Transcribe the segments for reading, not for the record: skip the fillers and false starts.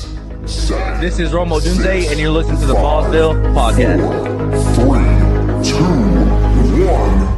This is Romo Dunze, and you're listening to the Ballsville podcast. 3, 2, 1.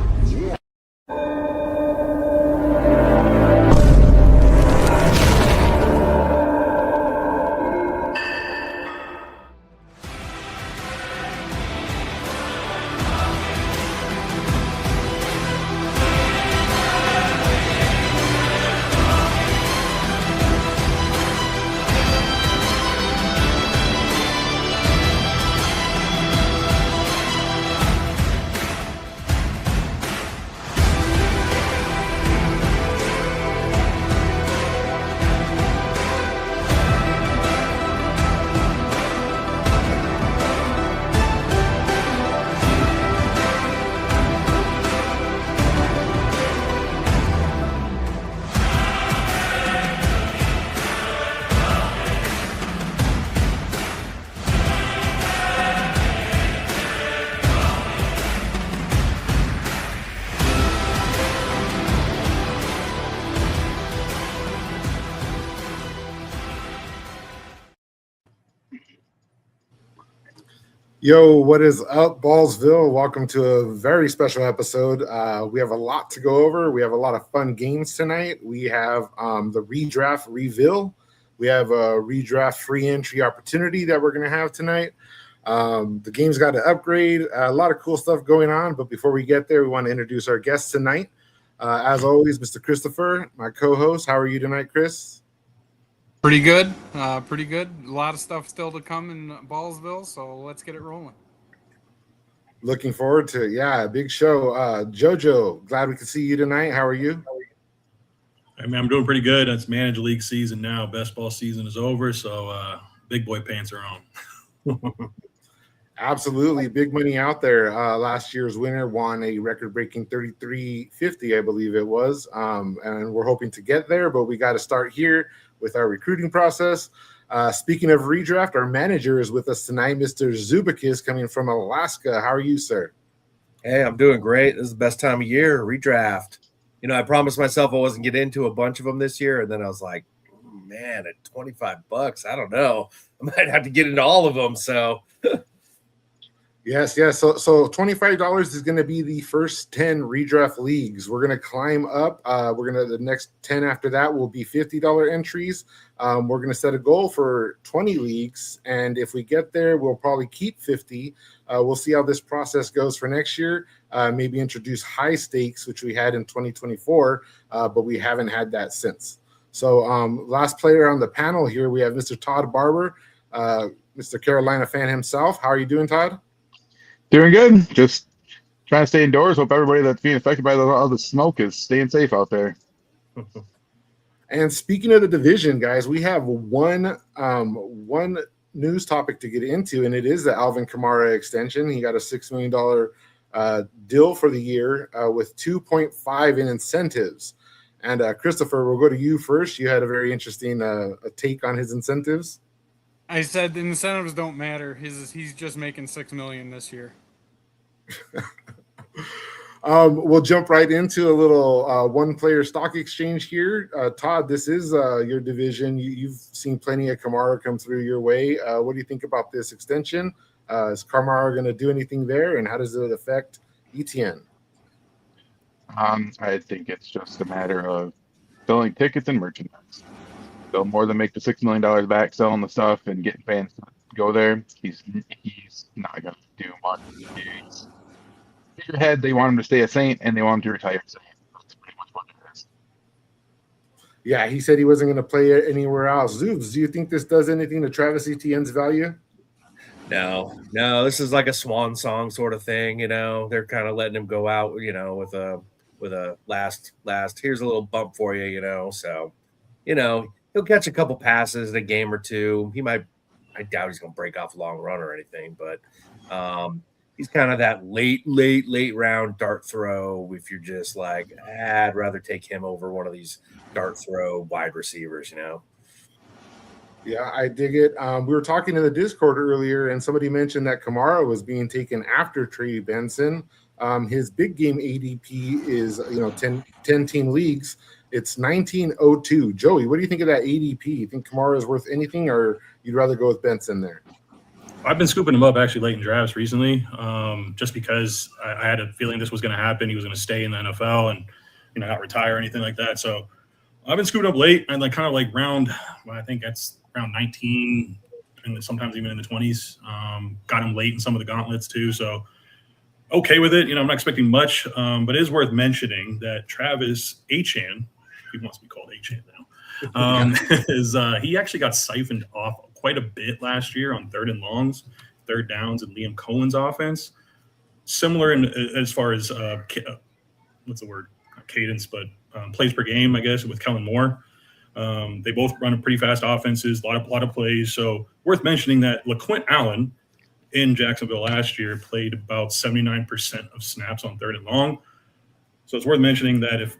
Yo, what is up, Ballsville? Welcome to a very special episode. We have a lot to go over. We have a lot of fun games tonight. We have the redraft reveal. We have a redraft free entry opportunity that we're going to have tonight. The game's got to upgrade. A lot of cool stuff going on. But before we get there, we want to introduce our guests tonight. As always, Mr. Christopher, my co-host. How are you tonight, Chris? Pretty good. Pretty good. A lot of stuff still to come in Ballsville, so let's get it rolling. Looking forward to it. Yeah, big show. Jojo, glad we could see you tonight. How are you? I mean, I'm doing pretty good. It's managed league season now. Best ball season is over, so big boy pants are on. Absolutely. Big money out there. Last year's winner won a record-breaking $33.50, I believe it was. And we're hoping to get there, but we got to start here with our recruiting process. Speaking of redraft, our manager is with us tonight, Mr. Zubakis, coming from Alaska. How are you, sir? Hey, I'm doing great. This is the best time of year, redraft. You know, I promised myself I wasn't getting into a bunch of them this year, and then I was like, man, at $25, I don't know. I might have to get into all of them, so... Yes. So $25 is going to be the first 10 redraft leagues. We're going to climb up. The next 10 after that will be $50 entries. We're going to set a goal for 20 leagues, and if we get there, we'll probably keep 50. We'll see how this process goes for next year. Maybe introduce high stakes, which we had in 2024, but we haven't had that since. So last player on the panel here, we have Mr. Todd Barber, Mr. Carolina fan himself. How are you doing, Todd? Doing good. Just trying to stay indoors. Hope everybody that's being affected by all the smoke is staying safe out there. And speaking of the division, guys, we have one news topic to get into, and it is the Alvin Kamara extension. He got a $6 million deal for the year with 2.5 in incentives. And Christopher, we'll go to you first. You had a very interesting take on his incentives. I said the incentives don't matter. He's just making $6 million this year. We'll jump right into a little one-player stock exchange here. Todd, this is your division. You've seen plenty of Kamara come through your way. What do you think about this extension? Is Kamara going to do anything there, and how does it affect ETN? I think it's just a matter of selling tickets and merchandise. They'll more than make the $6 million back selling the stuff and getting fans to go there. He's not going to do much. He's figurehead. They want him to stay a Saint, and they want him to retire a Saint. That's pretty much what it is. Yeah, he said he wasn't going to play anywhere else. Zoobs, do you think this does anything to Travis Etienne's value? No, this is like a swan song sort of thing. You know, they're kind of letting him go out, you know, with a last. Here's a little bump for you, you know. So, you know, he'll catch a couple passes in a game or two. I doubt he's going to break off a long run or anything, but he's kind of that late round dart throw. If you're just like, I'd rather take him over one of these dart throw wide receivers, you know? Yeah, I dig it. We were talking in the Discord earlier, and somebody mentioned that Kamara was being taken after Trey Benson. His big game ADP is, 10 team leagues. It's 1902. Joey, what do you think of that ADP? You think Kamara is worth anything, or you'd rather go with Benson there? I've been scooping him up actually late in drafts recently, just because I had a feeling this was going to happen. He was going to stay in the NFL and not retire or anything like that. So I've been scooping up late and like kind of like round. I think that's around 19, and sometimes even in the 20s. Got him late in some of the gauntlets too. So okay with it. I'm not expecting much, but it is worth mentioning that Travis Achan, he wants to be called Achan now, he actually got siphoned off quite a bit last year on third and longs, third downs, and Liam Cohen's offense. Similar as far as what's the word? Not cadence, but plays per game, I guess, with Kellen Moore. They both run pretty fast offenses, a lot of plays. So worth mentioning that LaQuint Allen in Jacksonville last year played about 79% of snaps on third and long. So it's worth mentioning that if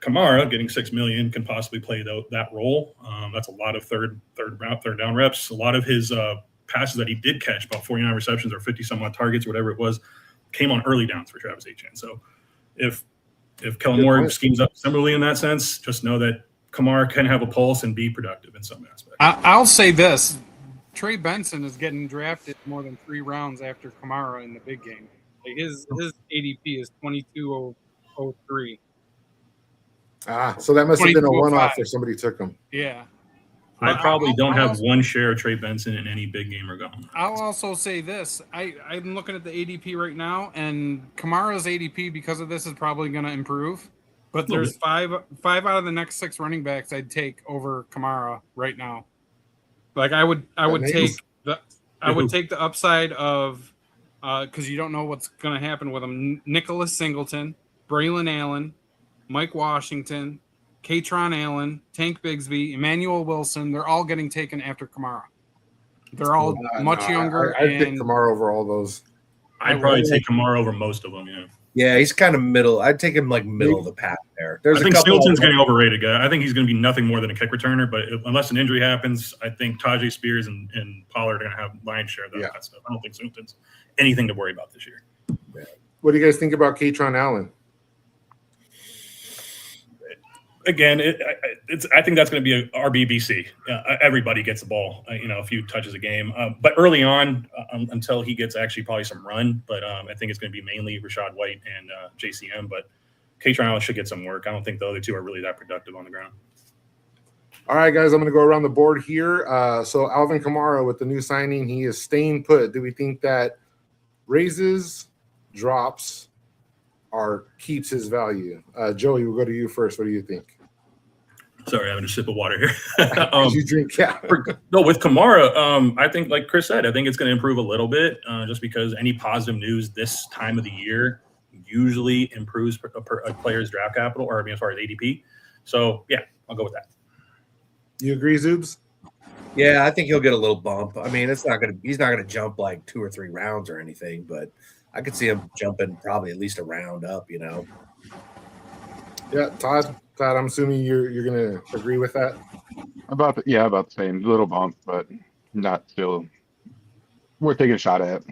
Kamara, getting $6 million, can possibly play that role, that's a lot of third down reps. A lot of his passes that he did catch, about 49 receptions or 50 some odd targets, whatever it was, came on early downs for Travis Achan. So if Kellen Moore schemes up similarly in that sense, just know that Kamara can have a pulse and be productive in some aspects. I'll say this. Trey Benson is getting drafted more than 3 rounds after Kamara in the big game. Like his ADP is 2203. So that must have been a 2205. one-off where somebody took him. Yeah. I probably don't have one share of Trey Benson in any big game or gone. I'll also say this. I'm looking at the ADP right now, and Kamara's ADP because of this is probably going to improve. But there's five out of the next 6 running backs I'd take over Kamara right now. Like I would take the upside of because you don't know what's going to happen with him. Nicholas Singleton, Braylon Allen, Mike Washington, Katron Allen, Tank Bigsby, Emmanuel Wilson. They're all getting taken after Kamara. They're all much younger. I'd pick Kamara over all those. I'd probably take Kamara over most of them. Yeah. Yeah, he's kind of middle. I'd take him like middle of the pack there. I think Singleton's getting overrated, guy. I think he's going to be nothing more than a kick returner. But unless an injury happens, I think Tajay Spears and Pollard are going to have lion's share of that stuff. I don't think Singleton's anything to worry about this year. Yeah. What do you guys think about Katron Allen? Again, I think that's going to be a RBBC. Everybody gets the ball, a few touches a game. But early on, until he gets actually probably some run, but I think it's going to be mainly Rashad White and JCM. But Katron Allen should get some work. I don't think the other two are really that productive on the ground. All right, guys, I'm going to go around the board here. So Alvin Kamara with the new signing, he is staying put. Do we think that raises, drops, or keeps his value? Joey, we'll go to you first. What do you think? Sorry, having a sip of water here. You drink, No, with Kamara, I think, like Chris said, I think it's going to improve a little bit just because any positive news this time of the year usually improves a player's draft capital, or as far as ADP. So, yeah, I'll go with that. You agree, Zoobs? Yeah, I think he'll get a little bump. I mean, he's not gonna jump like 2 or 3 rounds or anything, but I could see him jumping probably at least a round up, Yeah, Todd, I'm assuming you're gonna agree with that. About the same. Little bump, but not still worth taking a shot at.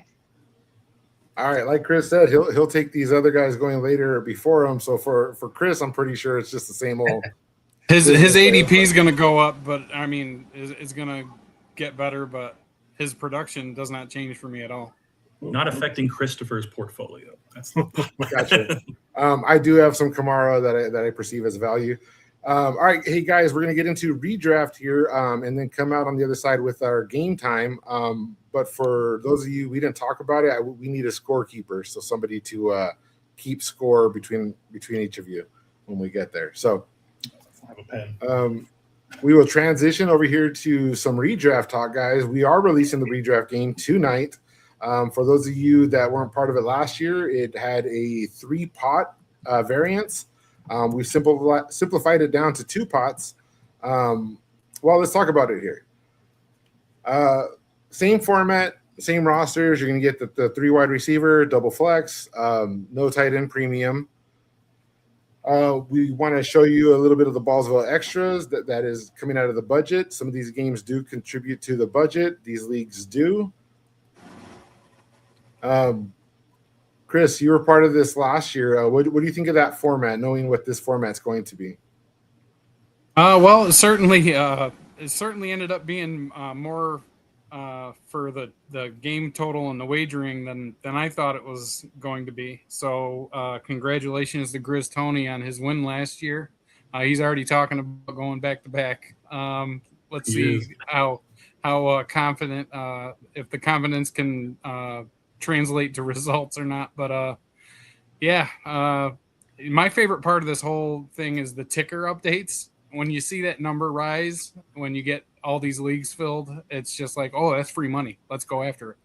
All right, like Chris said, he'll take these other guys going later before him. So for Chris, I'm pretty sure it's just the same old. His ADP is going to go up, but I mean, it's going to get better. But his production does not change for me at all. Not affecting Christopher's portfolio. That's Gotcha. I do have some Kamara that I perceive as value. All right, hey guys, we're gonna get into redraft here, and then come out on the other side with our game time. But for those of you we didn't talk about it, we need a scorekeeper, so somebody to keep score between each of you when we get there. So I have a pen. We will transition over here to some redraft talk, guys. We are releasing the redraft game tonight. For those of you that weren't part of it last year, it had a 3-pot variance. We simplified it down to 2 pots. Well, let's talk about it here. Same format, same rosters. You're going to get the 3 wide receiver, double flex, no tight end premium. We want to show you a little bit of the Ballsville extras that is coming out of the budget. Some of these games do contribute to the budget. These leagues do. Chris, you were part of this last year. What do you think of that format, knowing what this format's going to be? Well, it certainly ended up being more for the game total and the wagering than I thought it was going to be. So congratulations to Grizz Tony on his win last year. He's already talking about going back to back. Let's He see is. how confident if the confidence can translate to results or not. But yeah, my favorite part of this whole thing is the ticker updates. When you see that number rise, when you get all these leagues filled, it's just like, oh, that's free money. Let's go after it.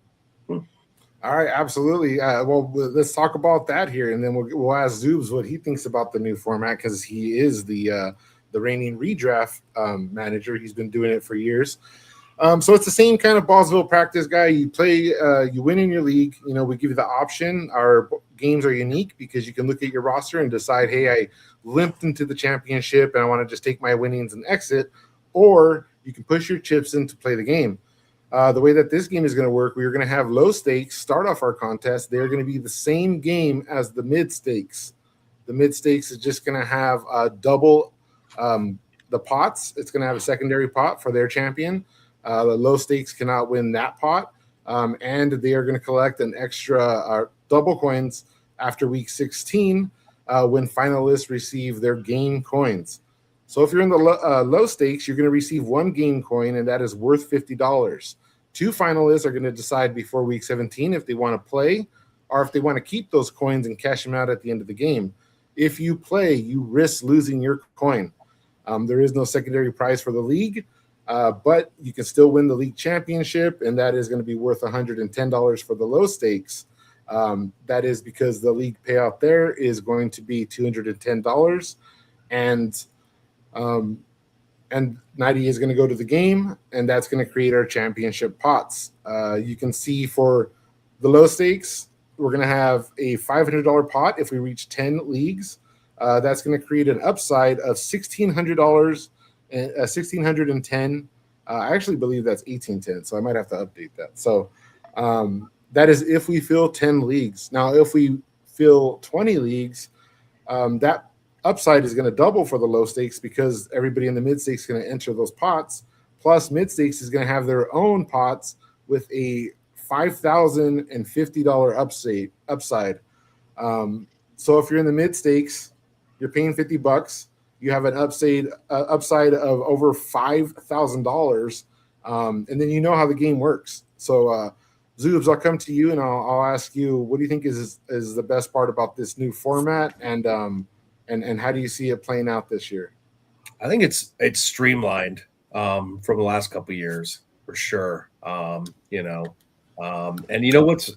All right, absolutely. Well, let's talk about that here, and then we'll ask Zoobs what he thinks about the new format because he is the reigning redraft manager. He's been doing it for years. So it's the same kind of Ballsville practice, guy. You play, you win in your league. You know, we give you the option. Our games are unique because you can look at your roster and decide, hey, I limped into the championship and I want to just take my winnings and exit, or you can push your chips in to play the game. The way that this game is going to work, we are going to have low stakes start off our contest. They're going to be the same game as the mid stakes. The mid stakes is just going to have double the pots. It's going to have a secondary pot for their champion. The low stakes cannot win that pot. And they are going to collect an extra double coins after week 16 when finalists receive their game coins. So if you're in the low stakes, you're going to receive one game coin, and that is worth $50. Two finalists are going to decide before week 17 if they want to play or if they want to keep those coins and cash them out at the end of the game. If you play, you risk losing your coin. There is no secondary prize for the league, but you can still win the league championship, and that is going to be worth $110 for the low stakes. That is because the league payout there is going to be $210, and 90 is going to go to the game, and that's going to create our championship pots. You can see for the low stakes, we're going to have a $500 pot if we reach 10 leagues. That's going to create an upside of $1,600 and $1,610. I actually believe that's $1,810, so I might have to update that. So that is if we fill 10 leagues. Now, if we fill 20 leagues, that upside is going to double for the low stakes because everybody in the mid stakes is going to enter those pots. Plus, mid stakes is going to have their own pots with a $5,050 upside. So if you're in the mid stakes, you're paying $50. You have an upside of over $5,000, and then you know how the game works. So, Zoobs, I'll come to you and I'll ask you, what do you think is the best part about this new format, and how do you see it playing out this year? I think it's streamlined from the last couple of years for sure. And you know what's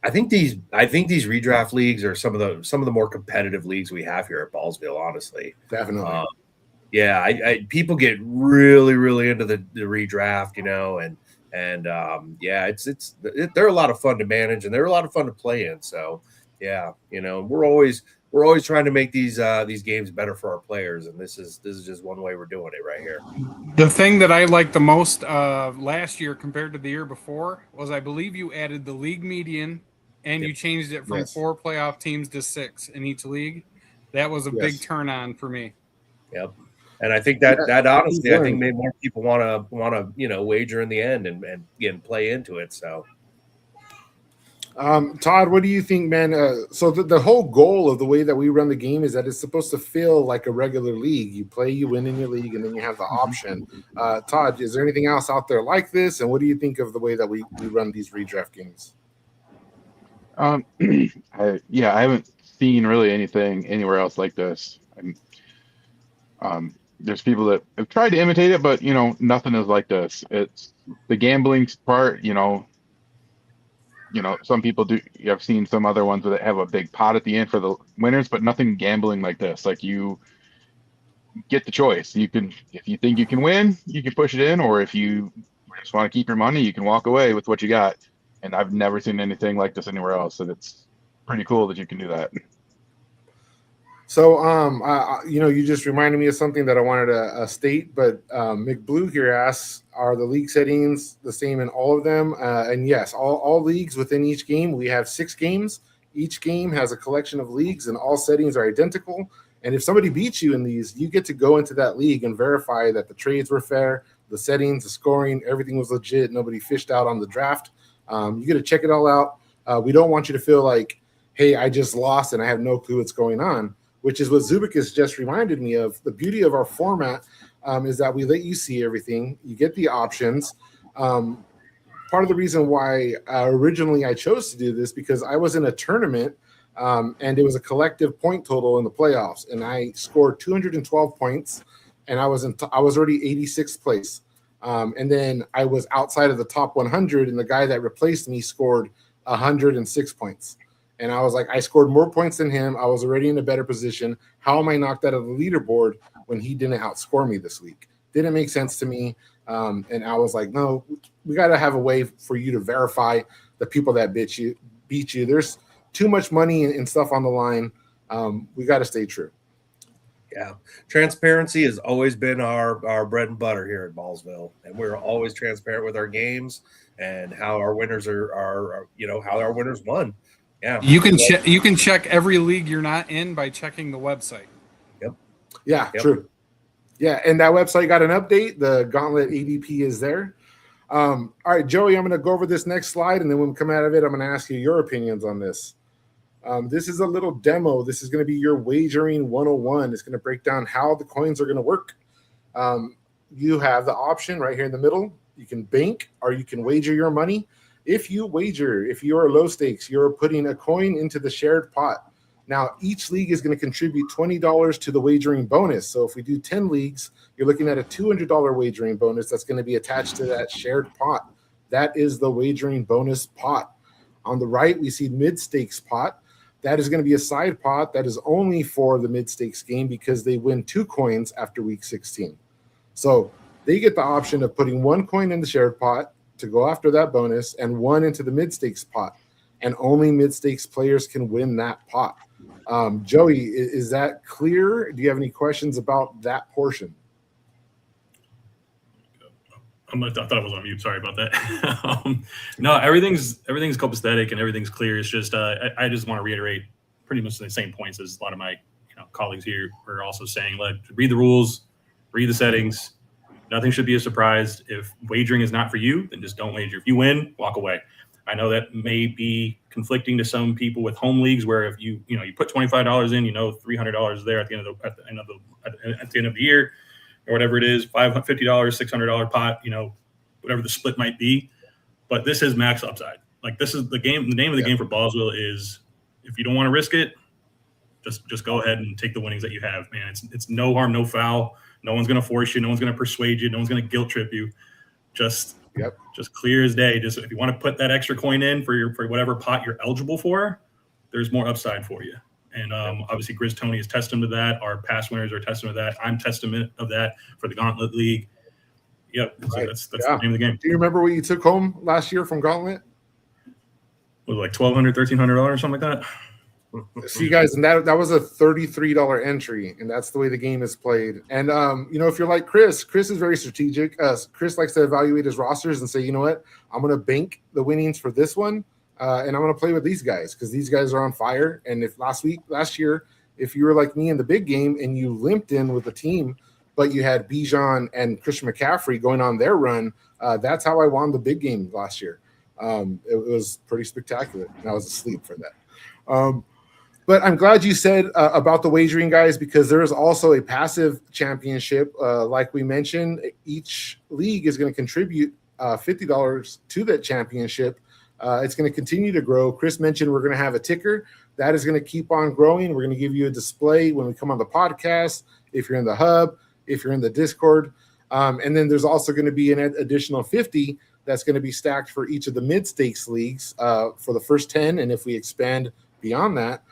I think these redraft leagues are some of the more competitive leagues we have here at Ballsville. Honestly, Definitely. Yeah, people get really into the redraft, and they're a lot of fun to manage and they're a lot of fun to play in. So yeah, we're always trying to make these games better for our players, and this is just one way we're doing it right here. The thing that I liked the most last year compared to the year before was, I believe you added the league median, and you changed it from 4 playoff teams to 6 in each league. That was a big turn on for me. Yep. And I think that honestly, I think made more people want to wager in the end and play into it. So, Todd, what do you think, man? So the whole goal of the way that we run the game is that it's supposed to feel like a regular league. You play, you win in your league, and then you have the option. Todd, is there anything else out there like this? And what do you think of the way that we run these redraft games? I haven't seen really anything anywhere else like this. There's people that have tried to imitate it, but nothing is like this. It's the gambling part. Some people do. I've seen some other ones that have a big pot at the end for the winners, but nothing gambling like this. Like, you get the choice. You can, if you think you can win, you can push it in, or if you just want to keep your money, you can walk away with what you got. And I've never seen anything like this anywhere else, and it's pretty cool that you can do that. So, you just reminded me of something that I wanted to state, but McBlue here asks, are the league settings the same in all of them? And yes, all leagues within each game, we have 6 games. Each game has a collection of leagues, and all settings are identical. And if somebody beats you in these, you get to go into that league and verify that the trades were fair, the settings, the scoring, everything was legit. Nobody fished out on the draft. You get to check it all out. We don't want you to feel like, hey, I just lost and I have no clue what's going on, which is what Zubikis just reminded me of. The beauty of our format is that we let you see everything. You get the options. Part of the reason why originally I chose to do this because I was in a tournament and it was a collective point total in the playoffs, and I scored 212 points, and I was already 86th place, and then I was outside of the top 100, and the guy that replaced me scored 106 points, and I was like, I scored more points than him. I was already in a better position. How am I knocked out of the leaderboard when he didn't outscore me this week? Didn't make sense to me, and I was like, no, we got to have a way for you to verify the people that beat you. There's too much money and stuff on the line. We got to stay true. Yeah. Transparency has always been our bread and butter here at Ballsville. And we're always transparent with our games and how our winners are how our winners won. Yeah. You can check every league you're not in by checking the website. Yep. Yeah, yep. True. Yeah. And that website got an update. The Gauntlet ADP is there. All right, Joey, I'm going to go over this next slide. And then when we come out of it, I'm going to ask you your opinions on this. This is a little demo. This is going to be your wagering 101. It's going to break down how the coins are going to work. You have the option right here in the middle. You can bank or you can wager your money. If you wager, if you are low stakes, you're putting a coin into the shared pot. Now, each league is going to contribute $20 to the wagering bonus. So if we do 10 leagues, you're looking at a $200 wagering bonus that's going to be attached to that shared pot. That is the wagering bonus pot. On the right, we see mid-stakes pot. That is going to be a side pot that is only for the mid-stakes game because they win 2 coins after week 16. So they get the option of putting 1 coin in the shared pot to go after that bonus and 1 into the mid-stakes pot. And only mid-stakes players can win that pot. Joey, is that clear? Do you have any questions about that portion? I thought I was on mute. Sorry about that. No, everything's copacetic and everything's clear. It's just I just want to reiterate pretty much the same points as a lot of my colleagues here are also saying. Like, read the rules, read the settings. Nothing should be a surprise. If wagering is not for you, then just don't wager. If you win, walk away. I know that may be conflicting to some people with home leagues, where if you put $25 in, $300 is there at the end of the year. Or whatever it is, $50, $600 pot, whatever the split might be. But this is max upside. Like, this is the game. The name of the game for Ballsville is, if you don't want to risk it, just go ahead and take the winnings that you have, man. It's no harm, no foul. No one's going to force you. No one's going to persuade you. No one's going to guilt trip you. Just clear as day. Just if you want to put that extra coin in for whatever pot you're eligible for, there's more upside for you. And obviously, Grizz Tony is testament to that. Our past winners are testament to that. I'm testament of that for the Gauntlet League. Yep, right. That's the name of the game. Do you remember what you took home last year from Gauntlet? Was it like $1,200, $1,300, something like that? See, guys, and that was a $33 entry, and that's the way the game is played. And if you're like Chris is very strategic. Chris likes to evaluate his rosters and say, you know what, I'm going to bank the winnings for this one. And I'm going to play with these guys because these guys are on fire. And if last year, if you were like me in the big game and you limped in with the team, but you had Bijan and Christian McCaffrey going on their run, that's how I won the big game last year. It was pretty spectacular. And I was asleep for that. But I'm glad you said about the wagering, guys, because there is also a passive championship. Like we mentioned, each league is going to contribute $50 to that championship. It's going to continue to grow. Chris mentioned we're going to have a ticker. That is going to keep on growing. We're going to give you a display when we come on the podcast, if you're in the hub, if you're in the Discord. And then there's also going to be an additional 50 that's going to be stacked for each of the mid-stakes leagues for the first 10. And if we expand beyond that,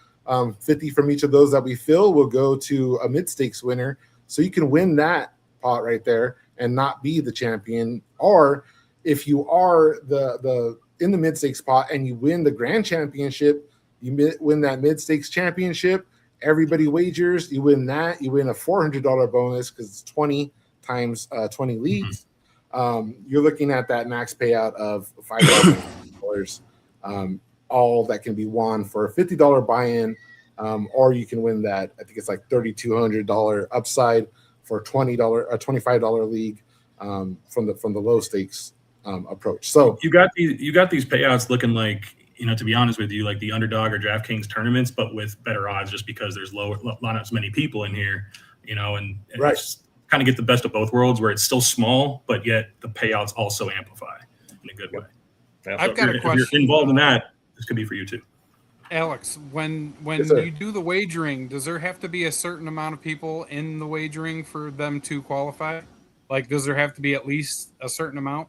50 from each of those that we fill will go to a mid-stakes winner. So you can win that pot right there and not be the champion. Or if you are in the mid-stakes pot and you win the grand championship, you win that mid-stakes championship, everybody wagers, you win that, you win a $400 bonus because it's 20 times 20 leagues. You're looking at that max payout of $5,000, all that can be won for a $50 buy-in or you can win that. I think it's like $3,200 upside for a $25 league from the low stakes approach. So you got these payouts looking like, to be honest with you, like the underdog or DraftKings tournaments, but with better odds, just because there's not as many people in here, and right. It's kind of get the best of both worlds, where it's still small, but yet the payouts also amplify in a good way. I've got a question. If you're involved in that, this could be for you too. Alex, when Yes, you do the wagering, does there have to be a certain amount of people in the wagering for them to qualify? Like, does there have to be at least a certain amount?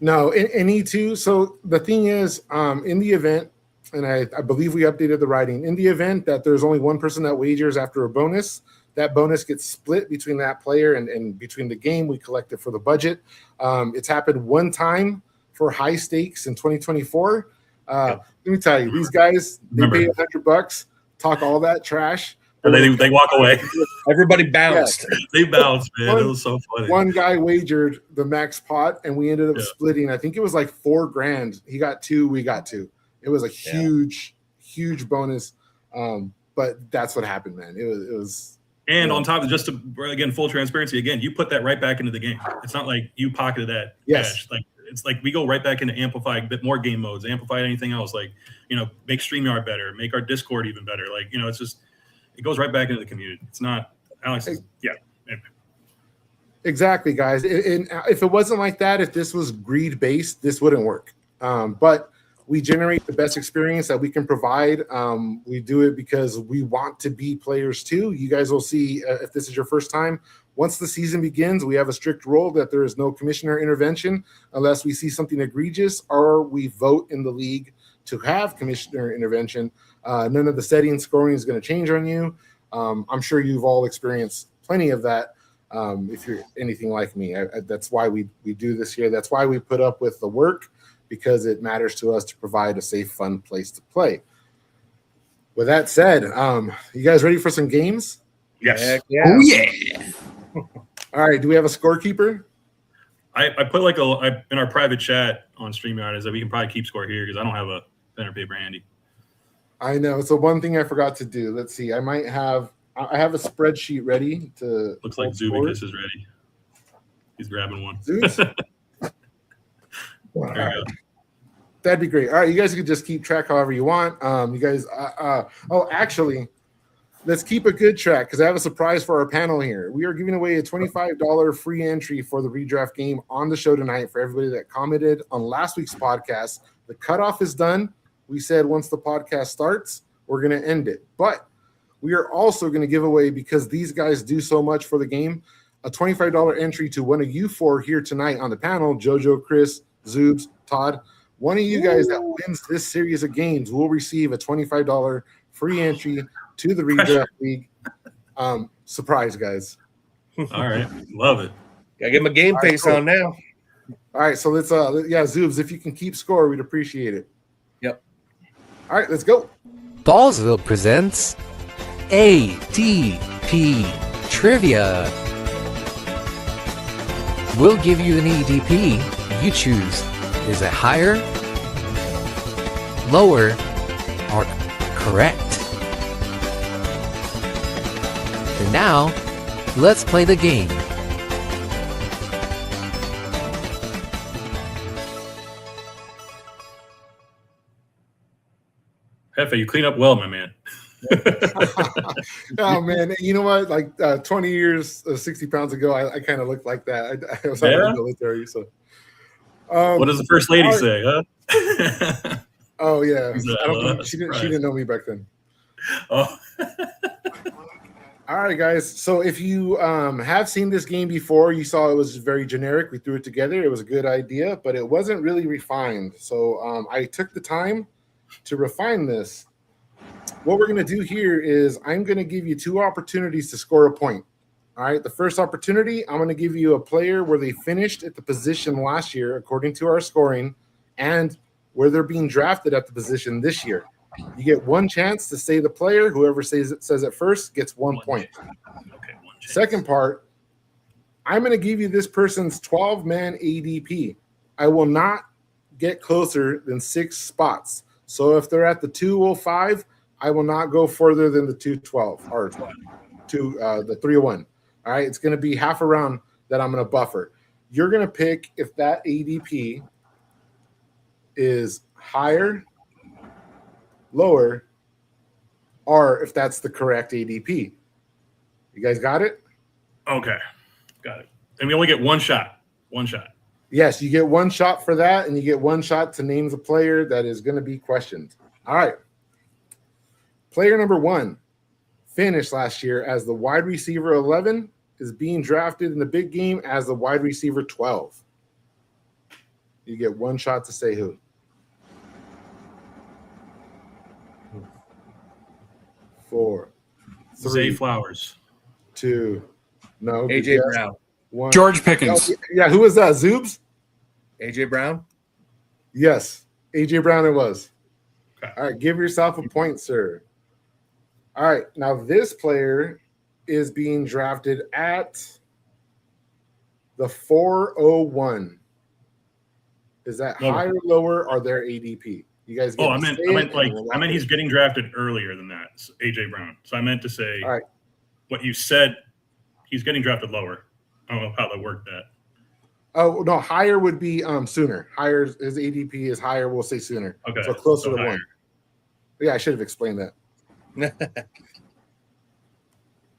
No, in E2. So the thing is, in the event, and I believe we updated the writing, in the event that there's only one person that wagers after a bonus, that bonus gets split between that player and between the game. We collect it for the budget. It's happened one time for high stakes in 2024. Let me tell you, these guys, they pay $100, talk all that trash. And they walk away. Everybody bounced. Yeah. They bounced, man. It was so funny. One guy wagered the max pot, and we ended up splitting. I think it was like $4,000. He got 2, we got 2. It was a huge bonus. But that's what happened, man. It was. And on top of just again, full transparency, again, you put that right back into the game. It's not like you pocketed that cash. Like it's like we go right back into amplify a bit more game modes, amplify anything else, like make StreamYard better, make our Discord even better. Like it's just it goes right back into the community. It's not Alex. Exactly, guys. And if it wasn't like that, if this was greed based, this wouldn't work. But we generate the best experience that we can provide. We do it because we want to be players too. You guys will see if this is your first time. Once the season begins, we have a strict rule that there is no commissioner intervention unless we see something egregious or we vote in the league to have commissioner intervention. None of the settings scoring is going to change on you. I'm sure you've all experienced plenty of that. If you're anything like me, that's why we do this here. That's why we put up with the work, because it matters to us to provide a safe, fun place to play. With that said, you guys ready for some games? Yes. Oh yeah. All right. Do we have a scorekeeper? I put like in our private chat on StreamYard is that we can probably keep score here because I don't have a pen or paper handy. I know. So one thing I forgot to do. Let's see. I have a spreadsheet ready to. Looks like Zubicus is ready. He's grabbing one. Zeus? That'd be great. All right, you guys can just keep track however you want. You guys, actually, let's keep a good track because I have a surprise for our panel here. We are giving away a $25 free entry for the redraft game on the show tonight for everybody that commented on last week's podcast. The cutoff is done. We said once the podcast starts, we're going to end it. But we are also going to give away, because these guys do so much for the game, a $25 entry to one of you four here tonight on the panel: JoJo, Chris, Zoobs, Todd. One of you guys that wins this series of games will receive a $25 free entry to the redraft league. Surprise, guys. All right. Love it. Gotta get my game face on now. All right, so let's Zoobs, if you can keep score, we'd appreciate it. Yep. All right, let's go. Ballsville presents ADP Trivia. We'll give you an ADP. You choose. Is it higher, lower, or correct? And now, let's play the game. Hefe, you clean up well, my man. Oh man, you know what? Like 20 years, 60 pounds ago, I kind of looked like that. I was out of the military, so. What does the first lady say, huh? Oh yeah, she didn't know me back then. Oh. All right, guys. So if you have seen this game before, you saw it was very generic. We threw it together. It was a good idea, but it wasn't really refined. So I took the time to refine this. What we're going to do here is I'm going to give you 2 opportunities to score a point. All right. The first opportunity, I'm going to give you a player where they finished at the position last year, according to our scoring, and where they're being drafted at the position this year. You get 1 chance to say the player. Whoever says it first gets 1 point. Okay, Second part, I'm going to give you this person's 12-man ADP. I will not get closer than 6 spots. So if they're at the 205, I will not go further than the 212 or the 301. All right, it's going to be half a round that I'm going to buffer. You're going to pick if that ADP is higher, lower, or if that's the correct ADP. You guys got it? Okay, got it. And we only get one shot. One shot. Yes, you get one shot for that, and you get one shot to name the player that is going to be questioned. All right. Player number 1 finished last year as the wide receiver 11, is being drafted in the big game as the wide receiver 12. You get one shot to say who. 4, 3, Zay Flowers. 2, no. AJ Brown. 1. George Pickens. Oh, yeah, who was that? Zoobs? AJ Brown. Yes, AJ Brown it was. Okay. All right, give yourself a point, sir. All right, now this player is being drafted at the 401. Is that Lower. higher, lower, or their ADP? You guys get Oh, I to meant say it and we'll I meant lock he's it. getting drafted earlier than that. So AJ Brown. So I meant to say All right. what you said. He's getting drafted lower. I don't know how that worked. That. Oh no, higher would be sooner. Higher, his ADP is higher. We'll say sooner. Okay. So closer so to higher. 1. Yeah, I should have explained that.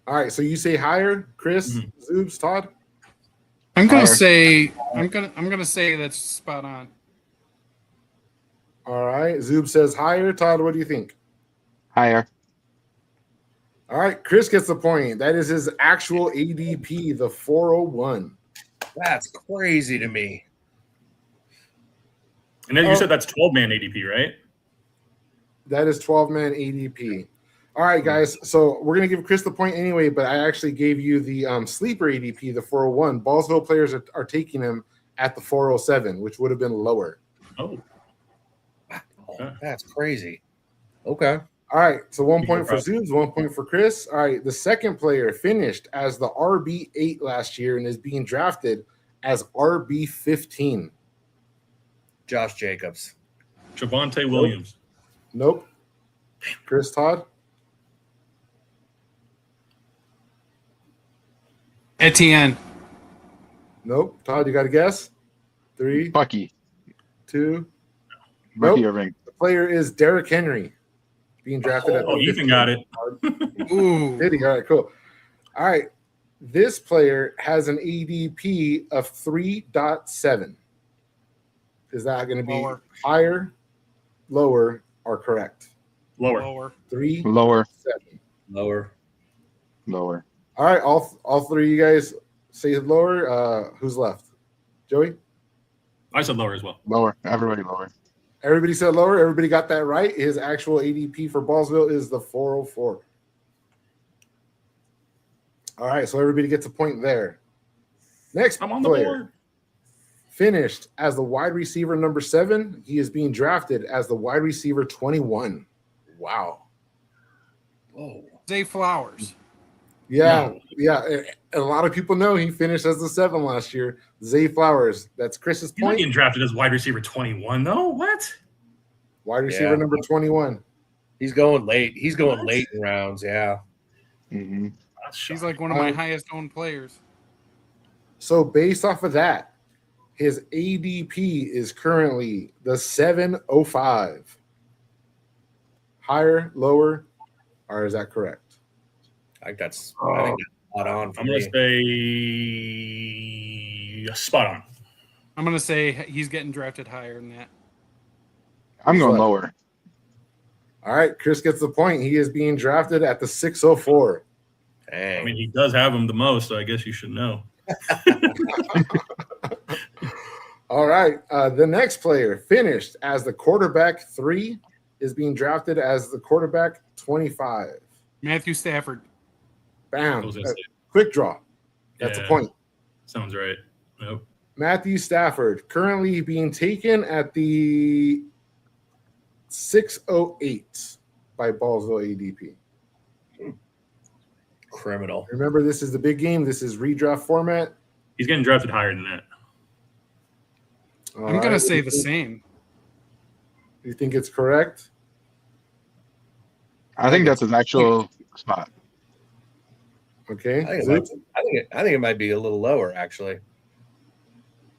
All right, so you say higher, Chris, Zoobs, Todd. I'm gonna Higher. say I'm gonna say that's spot on. All right, Zoob says higher. Todd, what do you think? Higher. All right, Chris gets the point. That is his actual ADP, the 401. That's crazy to me. And then you said that's 12-man ADP, right? That is 12-man ADP. All right, guys. So we're gonna give Chris the point anyway, but I actually gave you the sleeper ADP, the 401. Ballsville players are taking him at the 407, which would have been lower. Oh. That's crazy. Okay. All right, so 1 point for problem. Zoobs, 1 point for Chris. All right, the second player finished as the RB8 last year and is being drafted as RB15. Josh Jacobs. Javonte Williams. Nope. Chris, Todd. Etienne. Nope. Todd, you got a guess? 3, Bucky. 2. Bucky Nope. Irving. The player is Derrick Henry, being drafted at. Oh, Ethan got it. Ooh. Did he? All right, cool. All right, this player has an ADP of 3.7. Is that going to be Lower. higher, lower, or correct? Lower. Lower. 3.7. Lower. Lower. Lower. All right, all three of you guys say lower. Who's left? Joey? I said lower as well. Lower. Everybody lower. Everybody said lower. Everybody got that right. His actual ADP for Ballsville is the 404. All right, so everybody gets a point there. Next I'm on the player board. finished as the wide receiver number 7. He is being drafted as the wide receiver 21. Wow. Whoa. Zay Flowers. Yeah, No. yeah. A lot of people know he finished as the 7 last year. Zay Flowers. That's Chris's He's not point. getting drafted as wide receiver 21, though. What? Wide receiver Yeah. number 21. He's going late. He's going What? late in rounds. Yeah. Mm-hmm. That's She's shocking. like one of my highest owned players. So based off of that, his ADP is currently the 705. Higher, lower, or is that correct? I think that's spot on for I'm going me. to say spot on. I'm gonna say he's getting drafted higher than that. I'm going Who's left? lower. All right, Chris gets the point. He is being drafted at the 604. Dang. I mean, he does have him the most, so I guess you should know. All right, the next player finished as the quarterback 3, is being drafted as the quarterback 25. Matthew Stafford. I Bam. was gonna say, Quick draw. That's a yeah, point. Sounds right. Yep. Matthew Stafford currently being taken at the 608 by Ballsville ADP. Criminal. Remember, this is the big game. This is redraft format. He's getting drafted higher than that. All I'm gonna right, say you the think- same. You think it's correct? I think that's his actual spot. Okay. I think, Zoop? I think it might be a little lower, actually.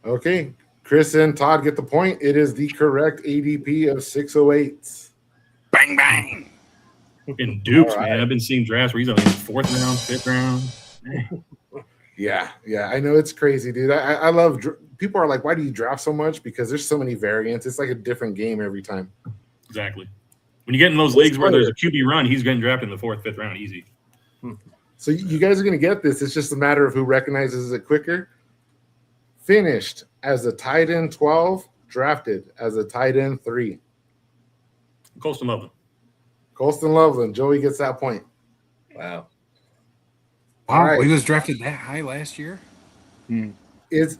Okay. Chris and Todd get the point. It is the correct ADP of 608. Bang bang. Fucking dupes, All right. man. I've been seeing drafts where he's only 4th round, 5th round. Yeah, I know it's crazy, dude. I love people are like, why do you draft so much? Because there's so many variants. It's like a different game every time. Exactly. When you get in those leagues where there's a QB run, he's getting drafted in the 4th, 5th round, easy. So you guys are gonna get this. It's just a matter of who recognizes it quicker. Finished as a tight end 12, drafted as a tight end 3. Colston Loveland. Colston Loveland. Joey gets that point. Wow. All Wow, right. he was drafted that high last year. Is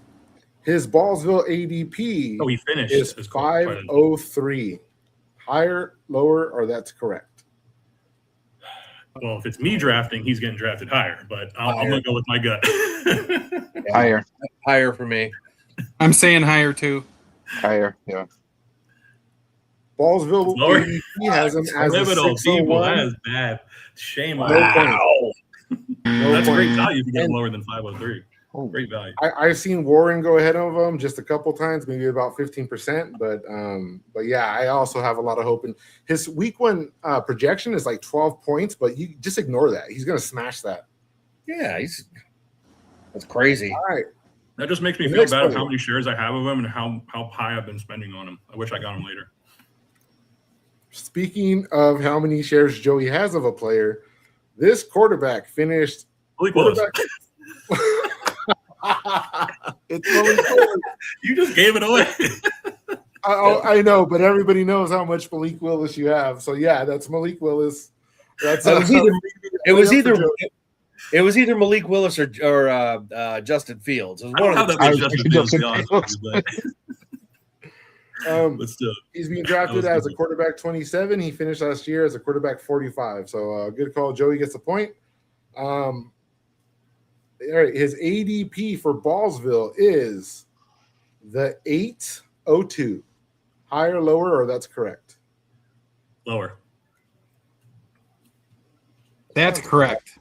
his Ballsville ADP Oh, he finished. is His 503. Higher, lower, or that's correct? Well, if it's me drafting, he's getting drafted higher, but I'm going to go with my gut. Higher. Higher for me. I'm saying higher too. Higher. Yeah. Ballsville Lower. ADP has him as a Criminal people. 601. That is bad. Shame on No you. point. No That's point. great value if you get And lower than 503. Oh. Great value. I've seen Warren go ahead of him just a couple times, maybe about 15%. But yeah, I also have a lot of hope in his week 1 projection is like 12 points, but you just ignore that. He's gonna smash that. Yeah, that's crazy. All right. That just makes me The feel next bad of player. how many shares I have of him and how high I've been spending on him. I wish I got him later. Speaking of how many shares Joey has of a player, this quarterback finished Malik Willis. It's Malik Willis. You just gave it away. I know, but everybody knows how much Malik Willis you have. So yeah, that's Malik Willis. That's It was either Joey. it was either Malik Willis or Justin Fields. It was I don't one have of that the much I Justin was Fields, to Justin be honest with you, but still. He's being That drafted was as a good. quarterback 27. He finished last year as a quarterback 45. So good call. Joey gets a point. All right, his ADP for Ballsville is the 802. Higher, lower, or that's correct? Lower. That's correct.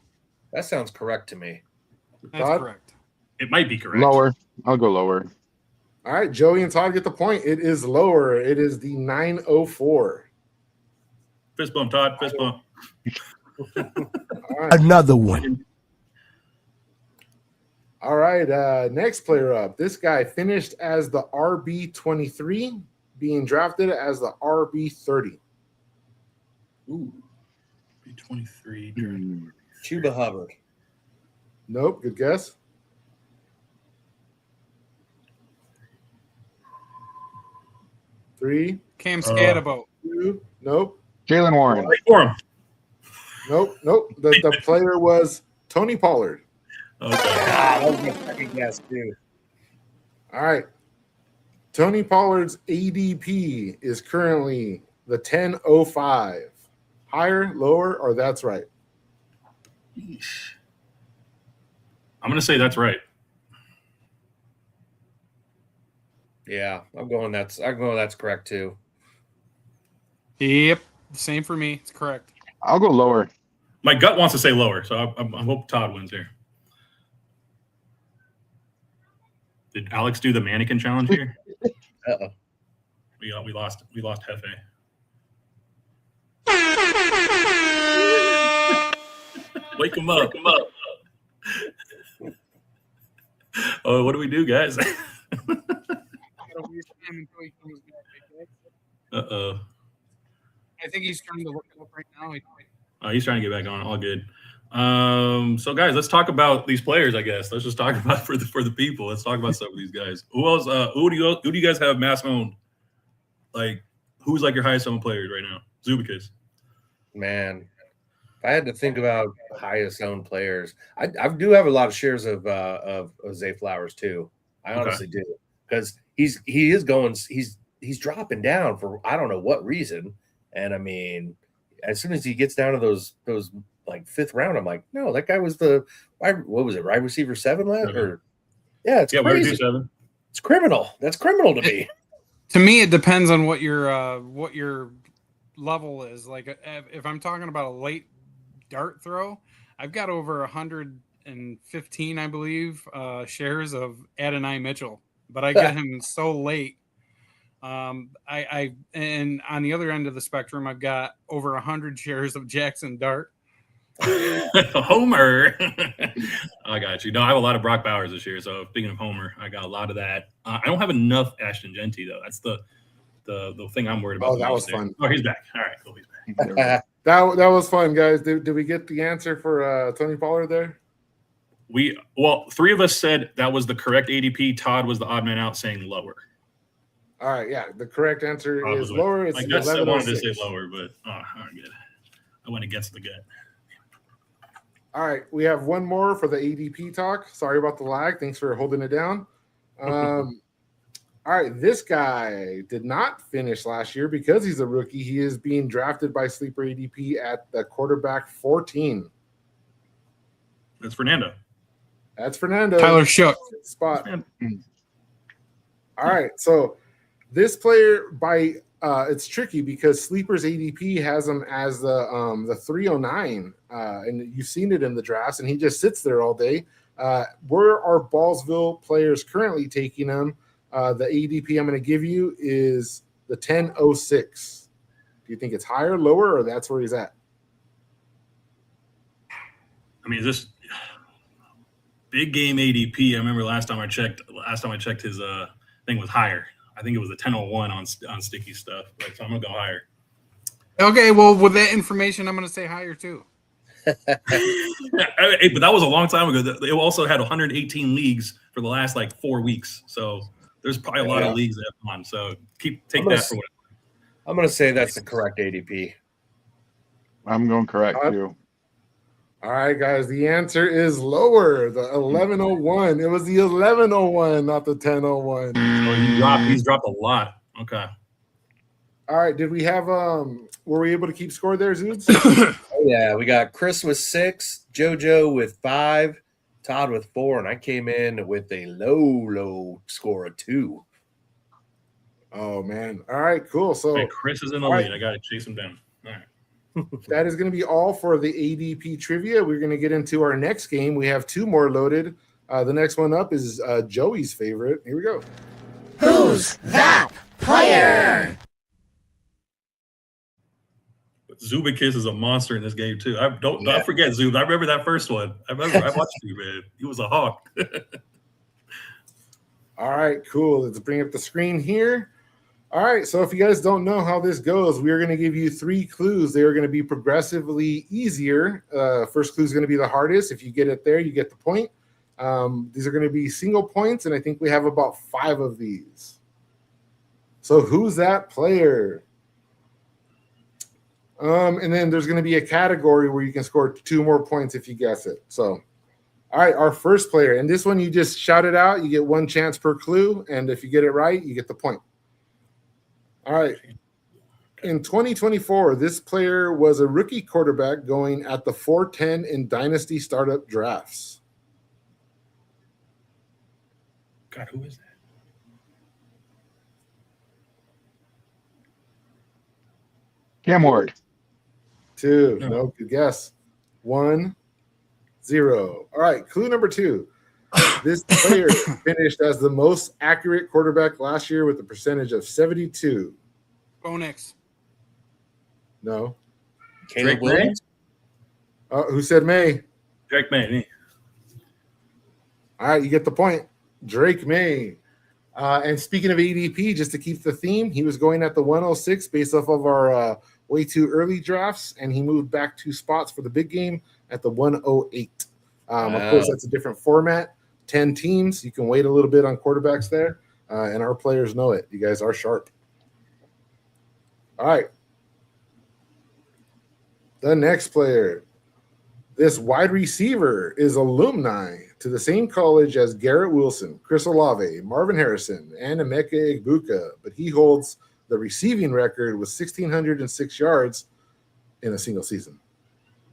that sounds correct to me. That's Todd? correct. It might be correct. Lower. I'll go lower. All right, Joey and Todd get the point. It is lower. It is the 904. Fist bump, Todd. Fist bump. All right. Another one. All right, next player up. This guy finished as the RB23, being drafted as the RB30. Ooh. B23. Chuba Hubbard. Nope, good guess. Three, Cam Scatterbo. 2, nope, Jalen Warren. Wait for him. nope. The player was Tony Pollard. Okay. That was my second guess too. All right. Tony Pollard's ADP is currently the 1005. Higher, lower, or that's right? Yeesh. I'm going to say that's right. Yeah, I'm going that's correct too. Yep. Same for me. It's correct. I'll go lower. My gut wants to say lower, so I hope Todd wins here. Did Alex do the mannequin challenge here? Uh-oh. We lost Hefe. Wake him up. Oh, what do we do, guys? Uh-oh. I think he's trying to look it up right now. He's trying to get back on. All good. So guys, let's talk about these players. I guess let's just talk about for the people. Let's talk about some of these guys. Who else? Who do you guys have mass owned? Like, who's like your highest owned players right now? Zubicus. Man, if I had to think about highest owned players, I do have a lot of shares of Zay Flowers too. I honestly do, because he's dropping down for I don't know what reason. And I mean, as soon as he gets down to those like 5th round, I'm like, no, that guy was what was it, wide receiver 7 last? Or it's Yeah, crazy. 7. It's criminal. That's criminal to me. To me, it depends on what your level is. Like if I'm talking about a late dart throw, I've got over 115, I believe, shares of Adonai Mitchell, but I get him so late. I and on the other end of the spectrum, I've got over 100 shares of Jackson Dart. Homer. I got you. No, I have a lot of Brock Bowers this year. So speaking of Homer, I got a lot of that. I don't have enough Ashton Genty though. That's the thing I'm worried about. Oh, that was fun. Oh, he's back. All right, cool. He's back. That was fun, guys. Did we get the answer for Tony Pollard there? Well, 3 of us said that was the correct ADP. Todd was the odd man out, saying lower. All right, yeah. The correct answer is Probably. lower. It's I guess I wanted to 1106. say lower, but all right, good. I went against the gut. All right, we have one more for the ADP talk. Sorry about the lag. Thanks for holding it down. All right, this guy did not finish last year because he's a rookie. He is being drafted by Sleeper ADP at the quarterback 14. That's Fernando. That's Fernando. Tyler Shook. Spot. All right, so this player by it's tricky because Sleeper's ADP has him as the 309, and you've seen it in the drafts, and he just sits there all day. Where are Ballsville players currently taking him? The ADP I'm going to give you is the 1006. Do you think it's higher, lower, or that's where he's at? I mean, this big game ADP. I remember last time I checked his thing was higher. I think it was the 1001 on sticky stuff. But so I'm gonna go higher. Okay, well, with that information, I'm going to say higher too. But that was a long time ago. They also had 118 leagues for the last like 4 weeks. So there's probably a lot of leagues that have on. So take that for what. I'm going to say that's the correct ADP. I'm going correct too. All right, guys. The answer is lower. The 1101. It was the 1101, not the 1001. So he's dropped a lot. Okay. All right. Did we have were we able to keep score there, Zoods? Yeah, we got Chris with 6, JoJo with 5, Todd with 4, and I came in with a low score of 2. Oh man. All right, cool. So Hey, Chris is in the lead. I gotta chase him down. All right. that is going to be all for the ADP trivia. We're going to get into our next game. We have 2 more loaded. The next one up is Joey's favorite. Here we go. Who's that player? Zubakis is a monster in this game too. Don't forget Zub. I remember that first one. I watched you, man. He was a hawk. All right, cool. Let's bring up the screen here. All right, so if you guys don't know how this goes, we are going to give you 3 clues. They are going to be progressively easier. First clue is going to be the hardest. If you get it there, you get the point. These are going to be single points, and I think we have about 5 of these. So who's that player? And then there's going to be a category where you can score 2 more points if you guess it. So, all right, our first player. And this one you just shout it out. You get 1 chance per clue, and if you get it right, you get the point. All right. In 2024, this player was a rookie quarterback going at the 410 in Dynasty startup drafts. God, who is that? Cam Ward. 2. No, good guess. 1, 0. All right, clue number 2. This player finished as the most accurate quarterback last year with a percentage of 72. Bo Nix. No. Caleb Williams? Who said May? Drake May. Me. All right, you get the point. Drake May. And speaking of ADP, just to keep the theme, he was going at the 106 based off of our way too early drafts, and he moved back 2 spots for the big game at the 108. Of course, that's a different format. 10 teams. You can wait a little bit on quarterbacks there, and our players know it. You guys are sharp. All right. The next player. This wide receiver is alumni to the same college as Garrett Wilson, Chris Olave, Marvin Harrison, and Emeka Egbuka, but he holds the receiving record with 1,606 yards in a single season.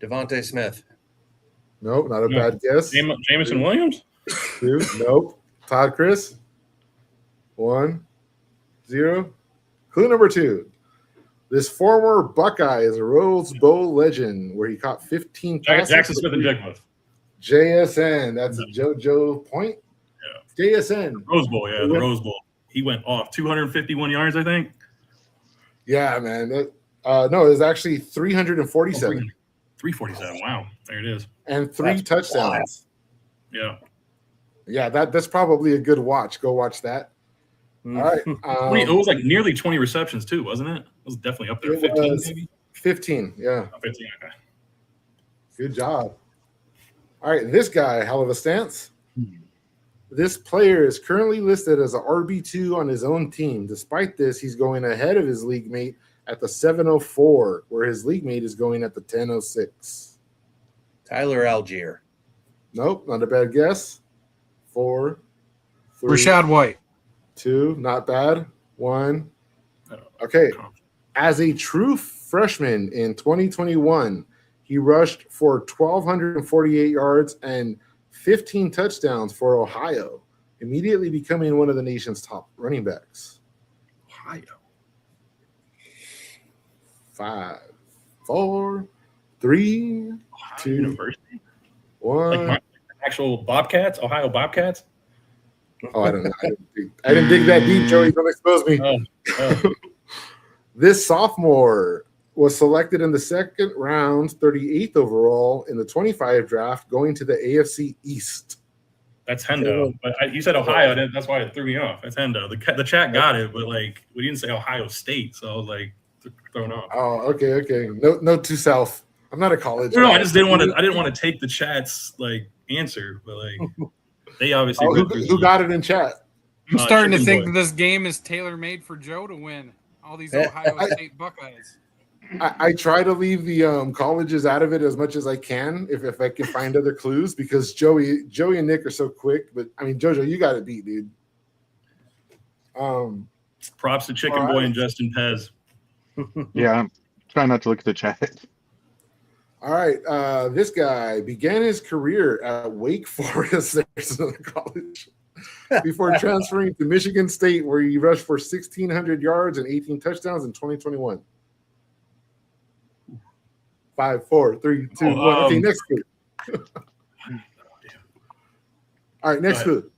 Devontae Smith. Nope, not a bad guess. Jameson Williams? 2. Nope. Todd, Chris. 1, 0. Clue number 2. This former Buckeye is a Rose Bowl legend where he caught 15 passes. Jackson Smith and Jigma. JSN. That's a JoJo point. Yeah. JSN. Rose Bowl, yeah, the Rose Bowl. He went off 251 yards, I think. Yeah, man. No, it was actually 347. 347. Wow, there it is. And 3 touchdowns. Yeah. Yeah, that's probably a good watch. Go watch that. All right. It was like nearly 20 receptions too, wasn't it? It was definitely up there. 15, maybe? 15, yeah. Oh, 15, okay. Good job. All right, this guy, hell of a stance. This player is currently listed as an RB2 on his own team. Despite this, he's going ahead of his league mate at the 704, where his league mate is going at the 1006. Tyler Algier. Nope, not a bad guess. 4, 3, Rashad White. 2, not bad. 1. Okay. As a true freshman in 2021, he rushed for 1,248 yards and 15 touchdowns for Ohio, immediately becoming one of the nation's top running backs. Ohio. 5, 4, 3, 2, University? 1. Like actual Bobcats, Ohio Bobcats? Oh, I don't know. I didn't dig that deep, Joey. Don't expose me. Oh. This sophomore was selected in the second round, 38th overall in the 25 draft, going to the AFC East. That's Hendo. But you said Ohio. That's why it threw me off. That's Hendo. The chat got it, but like we didn't say Ohio State, so I was like thrown off. Oh, okay. No, to South. I'm not a college. No, I just didn't want to. I didn't want to take the chat's like answer, but like they obviously. Who got it in chat? I'm starting to think that this game is tailor made for Joe to win. All these Ohio State Buckeyes. I try to leave the colleges out of it as much as I can if I can find other clues, because Joey and Nick are so quick. But I mean, JoJo, you got it beat, dude. Props to Chicken Boy and Justin Pez. Yeah, I'm trying not to look at the chat. All right, this guy began his career at Wake Forest, there's another college, before transferring to Michigan State, where he rushed for 1,600 yards and 18 touchdowns in 2021. 5, 4, 3, 2, 1. Okay, next clue. All right, next clue.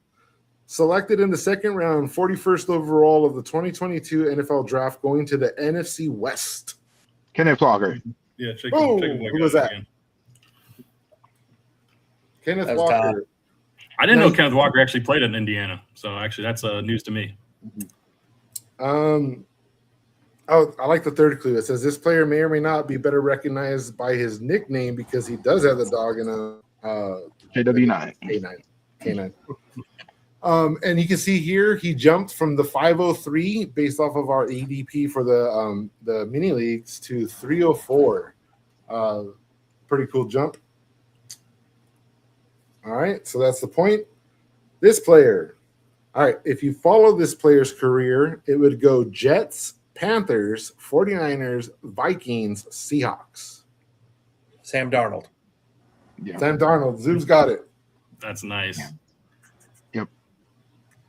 Selected in the second round, 41st overall of the 2022 NFL Draft, going to the NFC West. Kenneth Walker. Yeah, Chicken Boy. Who was that? Kenneth Walker. I didn't know Kenneth Walker actually played in Indiana, so actually that's news to me. Oh, I like the third clue. It says this player may or may not be better recognized by his nickname because he does have the dog in a JW9. K9. And you can see here he jumped from the 503 based off of our ADP for the mini leagues to 304. Pretty cool jump. All right, so that's the point. This player. All right, if you follow this player's career, it would go Jets, Panthers, 49ers, Vikings, Seahawks. Sam Darnold. Yeah. Sam Darnold. Zoom's got it. That's nice. Yep.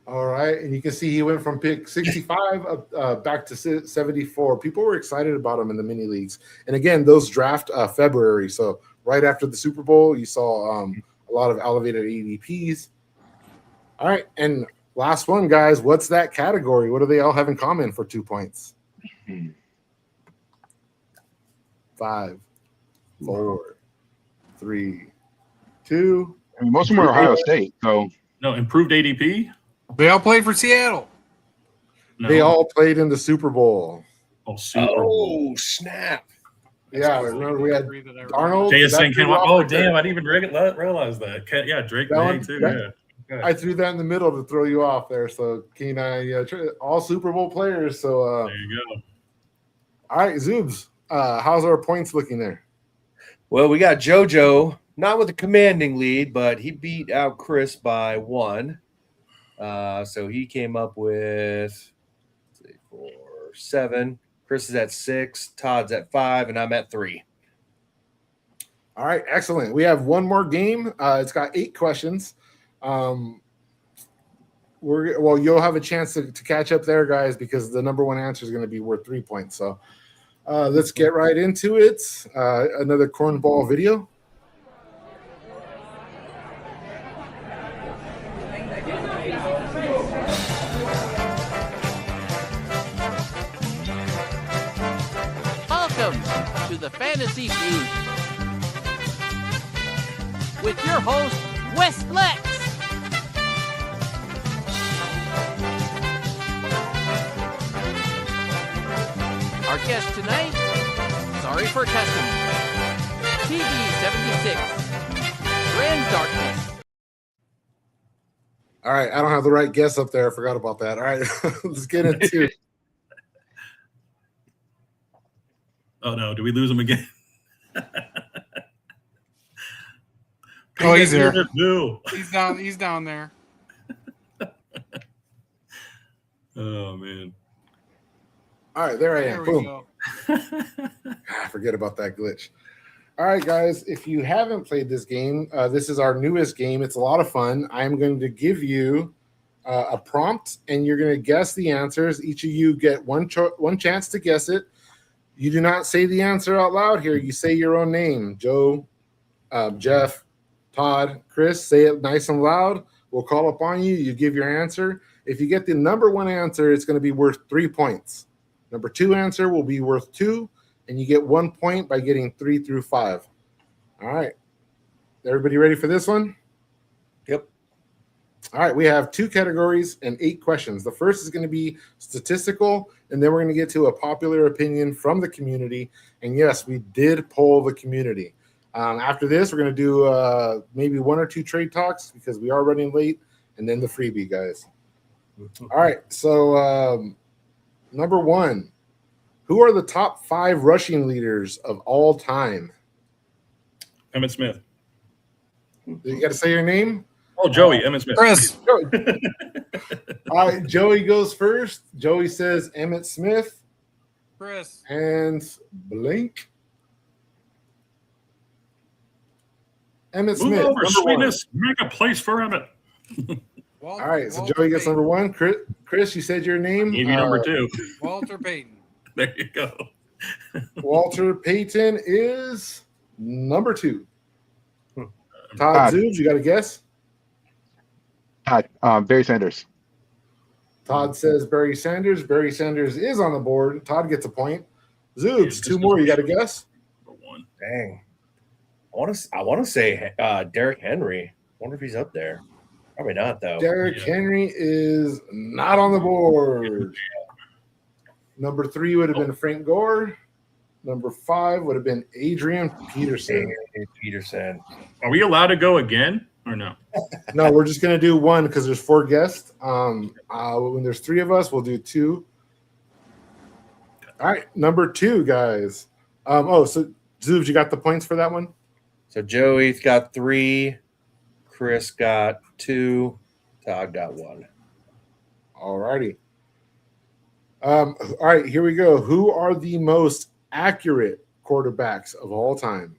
All right, and you can see he went from pick 65 up, back to 74. People were excited about him in the mini leagues. And again, those draft February. So right after the Super Bowl, you saw a lot of elevated ADPs. All right, and last one, guys. What's that category? What do they all have in common for 2 points? 5, 4, 3, 2. I mean, most of them are Ohio State, so No, improved ADP. They all played for Seattle. No. They all played in the Super Bowl. Oh, Super Bowl. Oh, snap. Yeah, remember we had Darnold. JSN came up. Oh, damn! I didn't even realize that. Yeah, Drake May too. Yeah. I threw that in the middle to throw you off there. So K9, all Super Bowl players. So there you go. All right, Zoobs. How's our points looking there? Well, we got JoJo, not with a commanding lead, but he beat out Chris by 1. So he came up with 4, 7. Chris is at 6, Todd's at 5, and I'm at 3. All right, excellent. We have one more game. It's got 8 questions. You'll have a chance to catch up there, guys, because the number one answer is going to be worth 3 points. So Let's get right into it. Another cornball video. Welcome to the Fantasy Feud with your host, Wes Flex. Our guest tonight, sorry for cussing, TV76, Grand Darkness. All right, I don't have the right guess up there. I forgot about that. All right, let's get into it. Oh no, do we lose him again? Oh, he's there. No. He's down there. Oh man. All right, there I There am. we Boom. go. Forget about that glitch. All right, guys, if you haven't played this game, this is our newest game. It's a lot of fun. I'm going to give you a prompt, and you're going to guess the answers. Each of you get one chance to guess it. You do not say the answer out loud here. You say your own name. Joe, Jeff, Todd, Chris, say it nice and loud. We'll call upon you. You give your answer. If you get the number one answer, it's going to be worth 3 points. Number two answer will be worth 2, and you get 1 point by getting 3 through 5. All right. Everybody ready for this one? Yep. All right. We have 2 categories and 8 questions. The first is going to be statistical, and then we're going to get to a popular opinion from the community. And yes, we did poll the community. After this, we're going to do maybe 1 or 2 trade talks because we are running late, and then the freebie, guys. All right. So number 1. Who are the top 5 rushing leaders of all time? Emmett Smith. You got to say your name. Oh, Joey, Emmett Smith. Chris. All right, Joey goes first. Joey says Emmett Smith Chris. and blank. Emmett Move Smith. over, Number 1. sweetness. Make a place for Emmett. All right, so Joey gets number 1. Chris, you said your name. Give you number 2. Walter Payton. There you go. Walter Payton is number 2. Todd Todd. Zoobs, you got a guess? Barry Sanders. Todd says Barry Sanders. Barry Sanders is on the board. Todd gets a point. Zoobs, Yeah, 2 more. You got a guess? Number 1. Dang. I want to say Derrick Henry. I wonder if he's up there. Probably not though. Derrick Yeah. Henry is not on the board. Number 3 would have been Frank Gore. Number 5 would have been Adrian Peterson. Peterson. Are we allowed to go again or no? No, we're just going to do 1 because there's 4 guests. When there's 3 of us, we'll do 2. All right, number 2, guys. So Zoobs, you got the points for that one? So Joey's got 3, Chris got 2, Todd got 1. All righty. All right, here we go. Who are the most accurate quarterbacks of all time?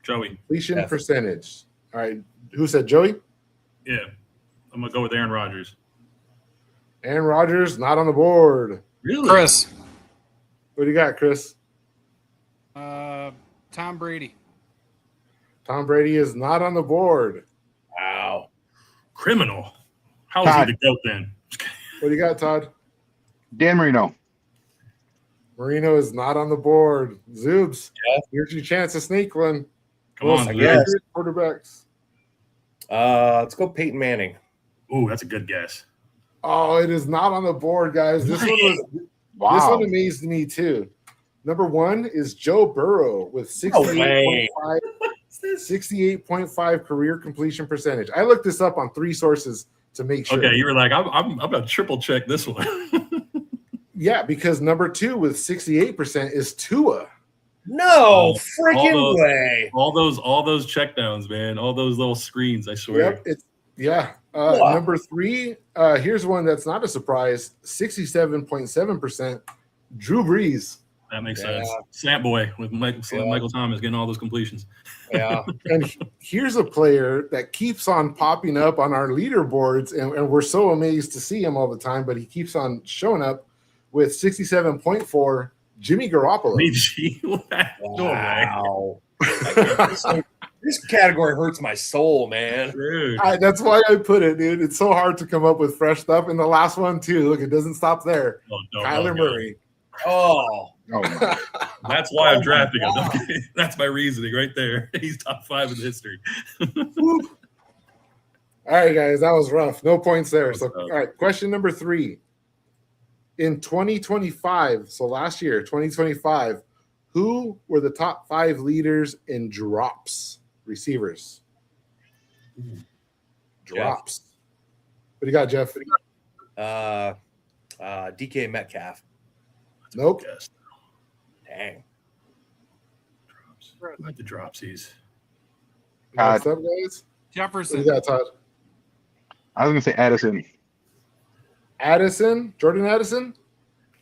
Joey. Completion Jeff. percentage. All right, who said Joey? Yeah. I'm going to go with Aaron Rodgers. Aaron Rodgers, not on the board. Really? Chris. What do you got, Chris? Tom Brady. Tom Brady is not on the board. Wow. Criminal. How is he Todd. the GOAT then? What do you got, Todd? Dan Marino. Marino is not on the board. Zoobs, Yeah. here's your chance to sneak one. Come on, I Zoobs. guess. Accurate quarterbacks. Let's go Peyton Manning. Ooh, that's a good guess. Oh, it is not on the board, guys. This one Wow. amazed me too. Number 1 is Joe Burrow with 68.5 career completion percentage. I looked this up on 3 sources to make sure. Okay, you were like, I'm going to triple check this one. Yeah, because number 2 with 68% is Tua. No freaking freaking way. all those checkdowns, man. All those little screens, I swear. Yep, Wow. Number 3, here's one that's not a surprise, 67.7%, Drew Brees. That makes Yeah. sense. Snap boy with Michael Thomas getting all those completions. Yeah. And here's a player that keeps on popping up on our leaderboards, and we're so amazed to see him all the time, but he keeps on showing up with 67.4, Jimmy Garoppolo. Wow. This category hurts my soul, man. Dude. That's why I put it, dude. It's so hard to come up with fresh stuff. And the last one, too. Look, it doesn't stop there. Kyler Murray. Oh. That's why I'm drafting him. That's my reasoning right there. He's top 5 in history. All right, guys. That was rough. No points there. So, all right. Question number 3. In 2025, so last year, 2025, who were the top 5 leaders in drops? Receivers. Drops. Jeff. What do you got, Jeff? DK Metcalf. Nope. Dang. Drops. I like the dropsies. What's up, guys? Jefferson. What do you got, Todd? I was going to say Addison. Addison? Jordan Addison?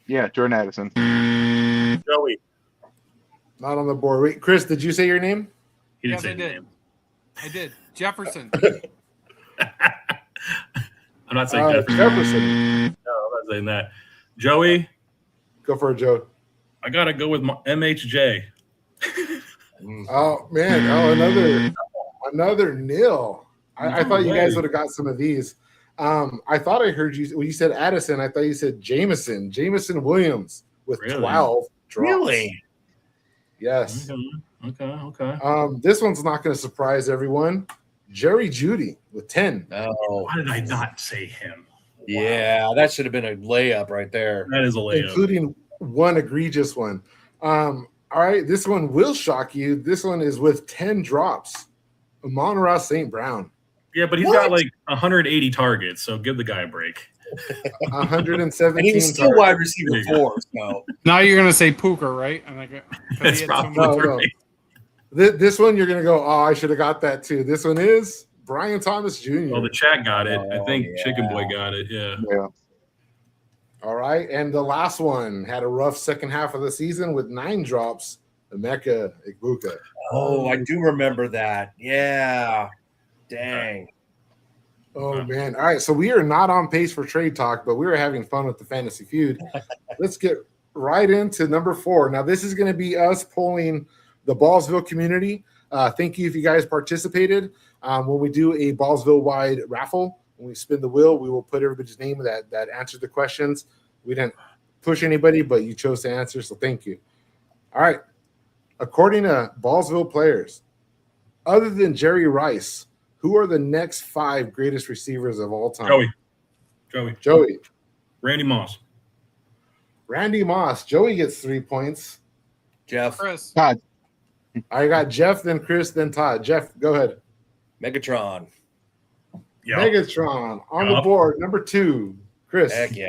Yeah, Jordan Addison. Joey. Not on the board. Wait, Chris, did you say your name? Yes, I did. I did. Jefferson. I'm not saying Jefferson. Jefferson. No, I'm not saying that. Joey. Go for it, Joe. I got to go with MHJ. Oh, man. Oh, another nil. I thought you guys would have got some of these. I thought I heard you when you said Addison. I thought you said Jameson Williams with 12 drops. Really? Yes. Okay. This one's not going to surprise everyone. Jerry Jeudy with 10. Oh, why did I not say him? Yeah, that should have been a layup right there. That is a layup, including one egregious one. All right, this one will shock you. This one is with 10 drops. Amon-Ra St. Brown. Yeah, but he's got like 180 targets, so give the guy a break. 117. And he was still wide receiver 4. So now you're gonna say Puka, right? And That's probably right. This one you're gonna go. Oh, I should have got that too. This one is Brian Thomas Jr. Well, the chat got it. I think Chicken Boy got it. Yeah. All right, and the last one had a rough second half of the season with 9 drops. Emeka Egbuka. Oh, I do remember that. Yeah. Dang. Oh, man. All right, so we are not on pace for trade talk, but we were having fun with the fantasy feud. Let's get right into number 4. Now, this is going to be us polling the Ballsville community. Thank you if you guys participated. When we do a Ballsville-wide raffle, when we spin the wheel, we will put everybody's name that answered the questions. We didn't push anybody, but you chose to answer, so thank you. All right. According to Ballsville players, other than Jerry Rice, who are the next 5 greatest receivers of all time? Joey. Randy Moss. Joey gets 3 points. Jeff. Chris. Todd. I got Jeff, then Chris, then Todd. Jeff, go ahead. Megatron. Yep. Megatron on the board. Number 2, Chris. Heck yeah.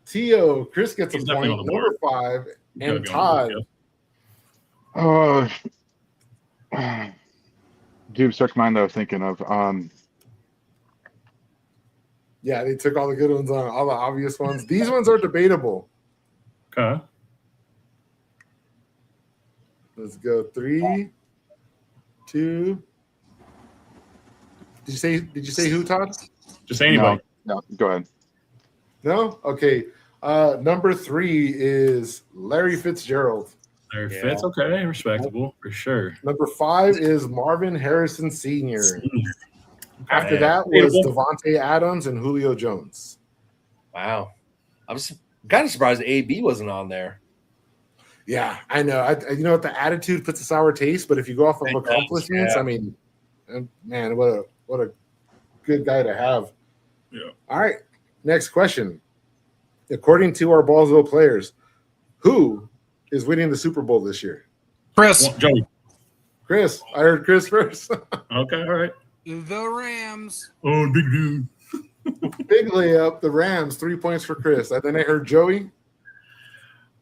T.O. Chris gets He's a point. definitely on the Number board. 5, and Todd. Dude, struck mine that I was thinking of. Yeah, they took all the good ones on, all the obvious ones. These ones are debatable. Okay. Let's go. 3, 2. Did you say who, Todd? Just anybody. No, go ahead. No? Okay. Number 3 is Larry Fitzgerald. Larry Fitz, okay, respectable for sure. Number 5 is Marvin Harrison Sr. After that was Devontae Adams and Julio Jones. Wow. I'm kind of surprised AB wasn't on there. Yeah, I know. You know what? The attitude puts a sour taste, but if you go off of accomplishments, I mean, man, what a good guy to have. Yeah. All right. Next question. According to our Ballsville players, who is winning the Super Bowl this year? Chris. Joey. Chris. I heard Chris first. Okay, all right. The Rams. Oh, big dude. Big layup. The Rams. 3 points for Chris. And then I heard Joey.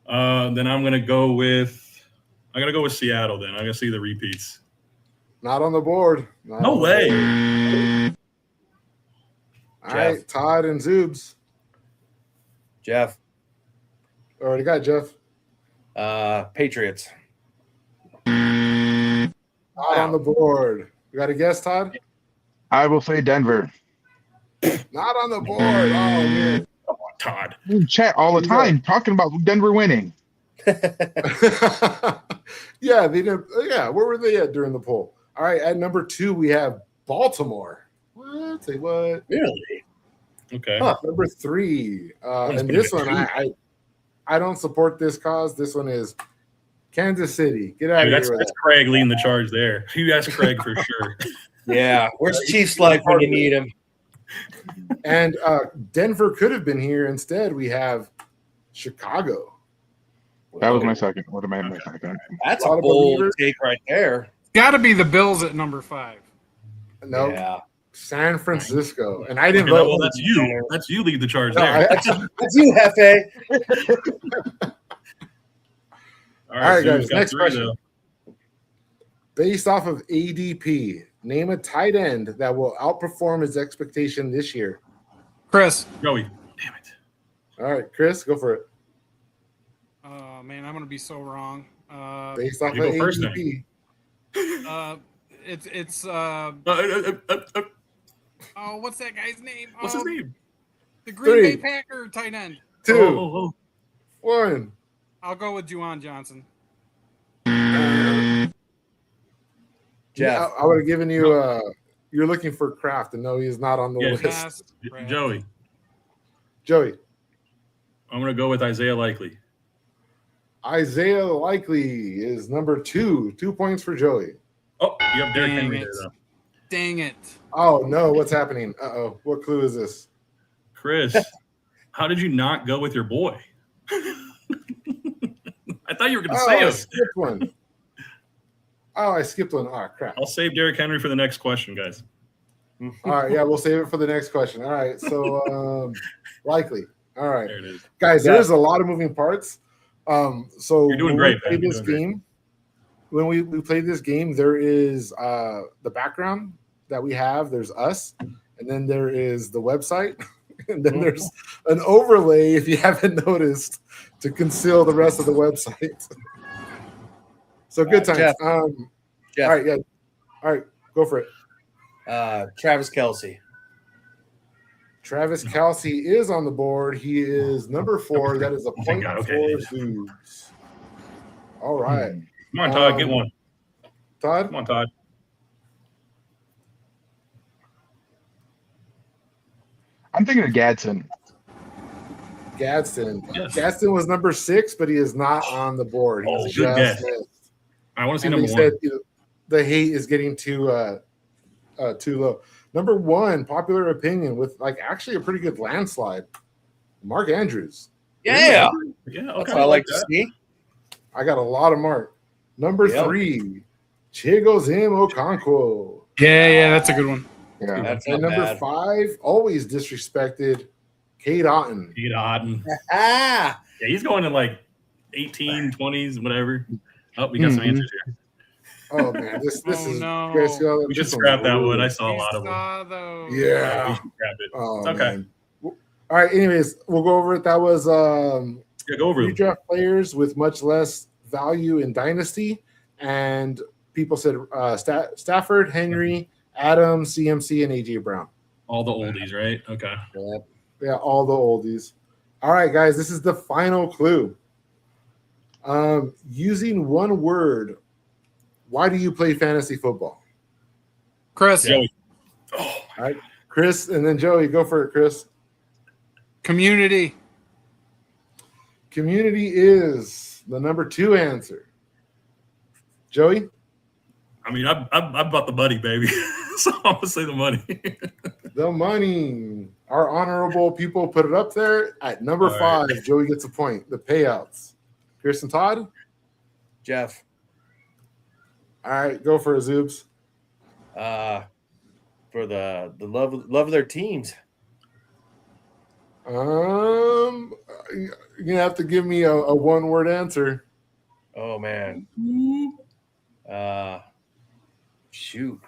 Then I'm gonna go with Seattle. Then I'm gonna see the repeats. Not on the board. No way. All right, Todd and Zoobs. Jeff. Already got Jeff. Patriots. Not on the board. You got a guess, Todd? I will say Denver. Not on the board. Oh man. Todd. In chat all the time talking about Denver winning. Yeah, they did. Yeah, where were they at during the poll? All right, at number 2 we have Baltimore. What? Say what? Really? Okay. Huh. Number 3, One's and gonna this be one two. I don't support this cause. This one is Kansas City. Get out Dude, of here. that's Craig leading the charge there. You ask Craig for sure. Yeah. Where's Chiefs like when you need him? And Denver could have been here. Instead, we have Chicago. That was my second. What am I my second? That's A lot a of bold believers. take right there. Got to be the Bills at number 5. No, Yeah. San Francisco. And I didn't Okay, vote. well, that's you. That's you lead the charge No, there. That's you, Hefe. All right, so guys, we've got next 3, question. though. Based off of ADP, name a tight end that will outperform his expectation this year. Chris. Joey. Damn it. All right, Chris, go for it. Oh man, I'm gonna be so wrong. Based off of You go first, ADP. It's Oh, what's that guy's name? what's his name? The Green 3, Bay Packer tight end. 2, Oh. 1. I'll go with Juwan Johnson. Jeff. I would have given you you're looking for Kraft, and no, he's not on the list. Yes, Joey. Joey. I'm going to go with Isaiah Likely. Isaiah Likely is number 2. 2 points for Joey. Oh, you have Derrick Dang Henry it. there, though. Dang it. Oh no, what's happening? Uh-oh. What clue is this? Chris, how did you not go with your boy? I thought you were going to Oh, say I him. skipped one. Oh, I skipped one. Oh, crap. I'll save Derrick Henry for the next question, guys. All right, yeah, we'll save it for the next question. All right, so Likely. All right, There it is. guys, Yeah. there's a lot of moving parts. So You're doing when great, we play man. You're this doing great. game, when we play this game, there is the background that we have. There's us, and then there is the website, and then there's an overlay, if you haven't noticed, to conceal the rest of the website. So good times. Jeff. All Jeff. right, yeah. All right, go for it. Travis Kelsey. Travis Kelsey is on the board. He is number 4. That is a point God, for okay. Zoos. All right. Come on, Todd. Get one. Todd? Come on, Todd. I'm thinking of Gadsden. Gadsden. Yes. Gadsden was number 6, but he is not on the board. He's Oh, good just guess. missed. I want to see And number he 1. said the hate is getting too low. Number 1, popular opinion with like actually a pretty good landslide. Mark Andrews. Yeah. Yeah, That's okay. what I like to that. see. I got a lot of Mark. Number Yep. 3, Chigozim Okonkwo. Yeah, that's a good one. Yeah. That's And not number bad. 5, always disrespected, Cade Otton. Get Otten. Ah. Yeah, he's going in like 18, 20s, whatever. Oh, we got some answers here. Oh man, this Oh, is no. you guys see all We should this scrap that one's one. I rude. saw a lot of them. Saw those. We Yeah. should scrap it. Oh, It's okay. man. All right. Anyways, we'll go over it. That was Yeah, go over them. redraft players with much less value in dynasty, and people said Stafford, Henry, Adams, CMC, and AJ Brown. All the oldies, right? Okay. Yeah, all the oldies. All right, guys, this is the final clue. Using one word, why do you play fantasy football? Chris. Joey. All right, Chris, and then Joey, go for it, Chris. Community. Community is the number 2 answer. Joey? I mean, I bought the money, baby. So I'm going to say the money. The money. Our honorable people put it up there at number All 5. right. Joey gets a point. The payouts. Chris and Todd? Jeff. All right, go for it, Zoobs. For the love of their teams. You're gonna have to give me a one-word answer. Oh man. Shoot.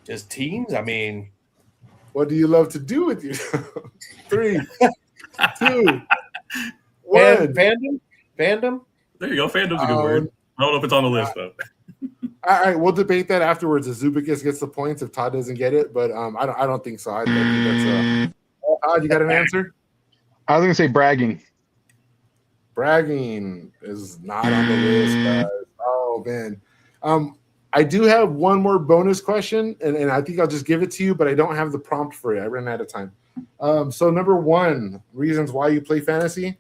Just teams? I mean, What do you love to do with your 3, 2, 1? fandom? There you go. Fandom's a good word. I don't know if it's on the list, though. All right, we'll debate that afterwards. If Zubikis gets the points, if Todd doesn't get it, but I don't think so. I think that's Todd, you got an answer? I was gonna say bragging. Bragging is not on the list, guys. Oh man. I do have one more bonus question, and I think I'll just give it to you, but I don't have the prompt for it. I ran out of time. So number 1, reasons why you play fantasy.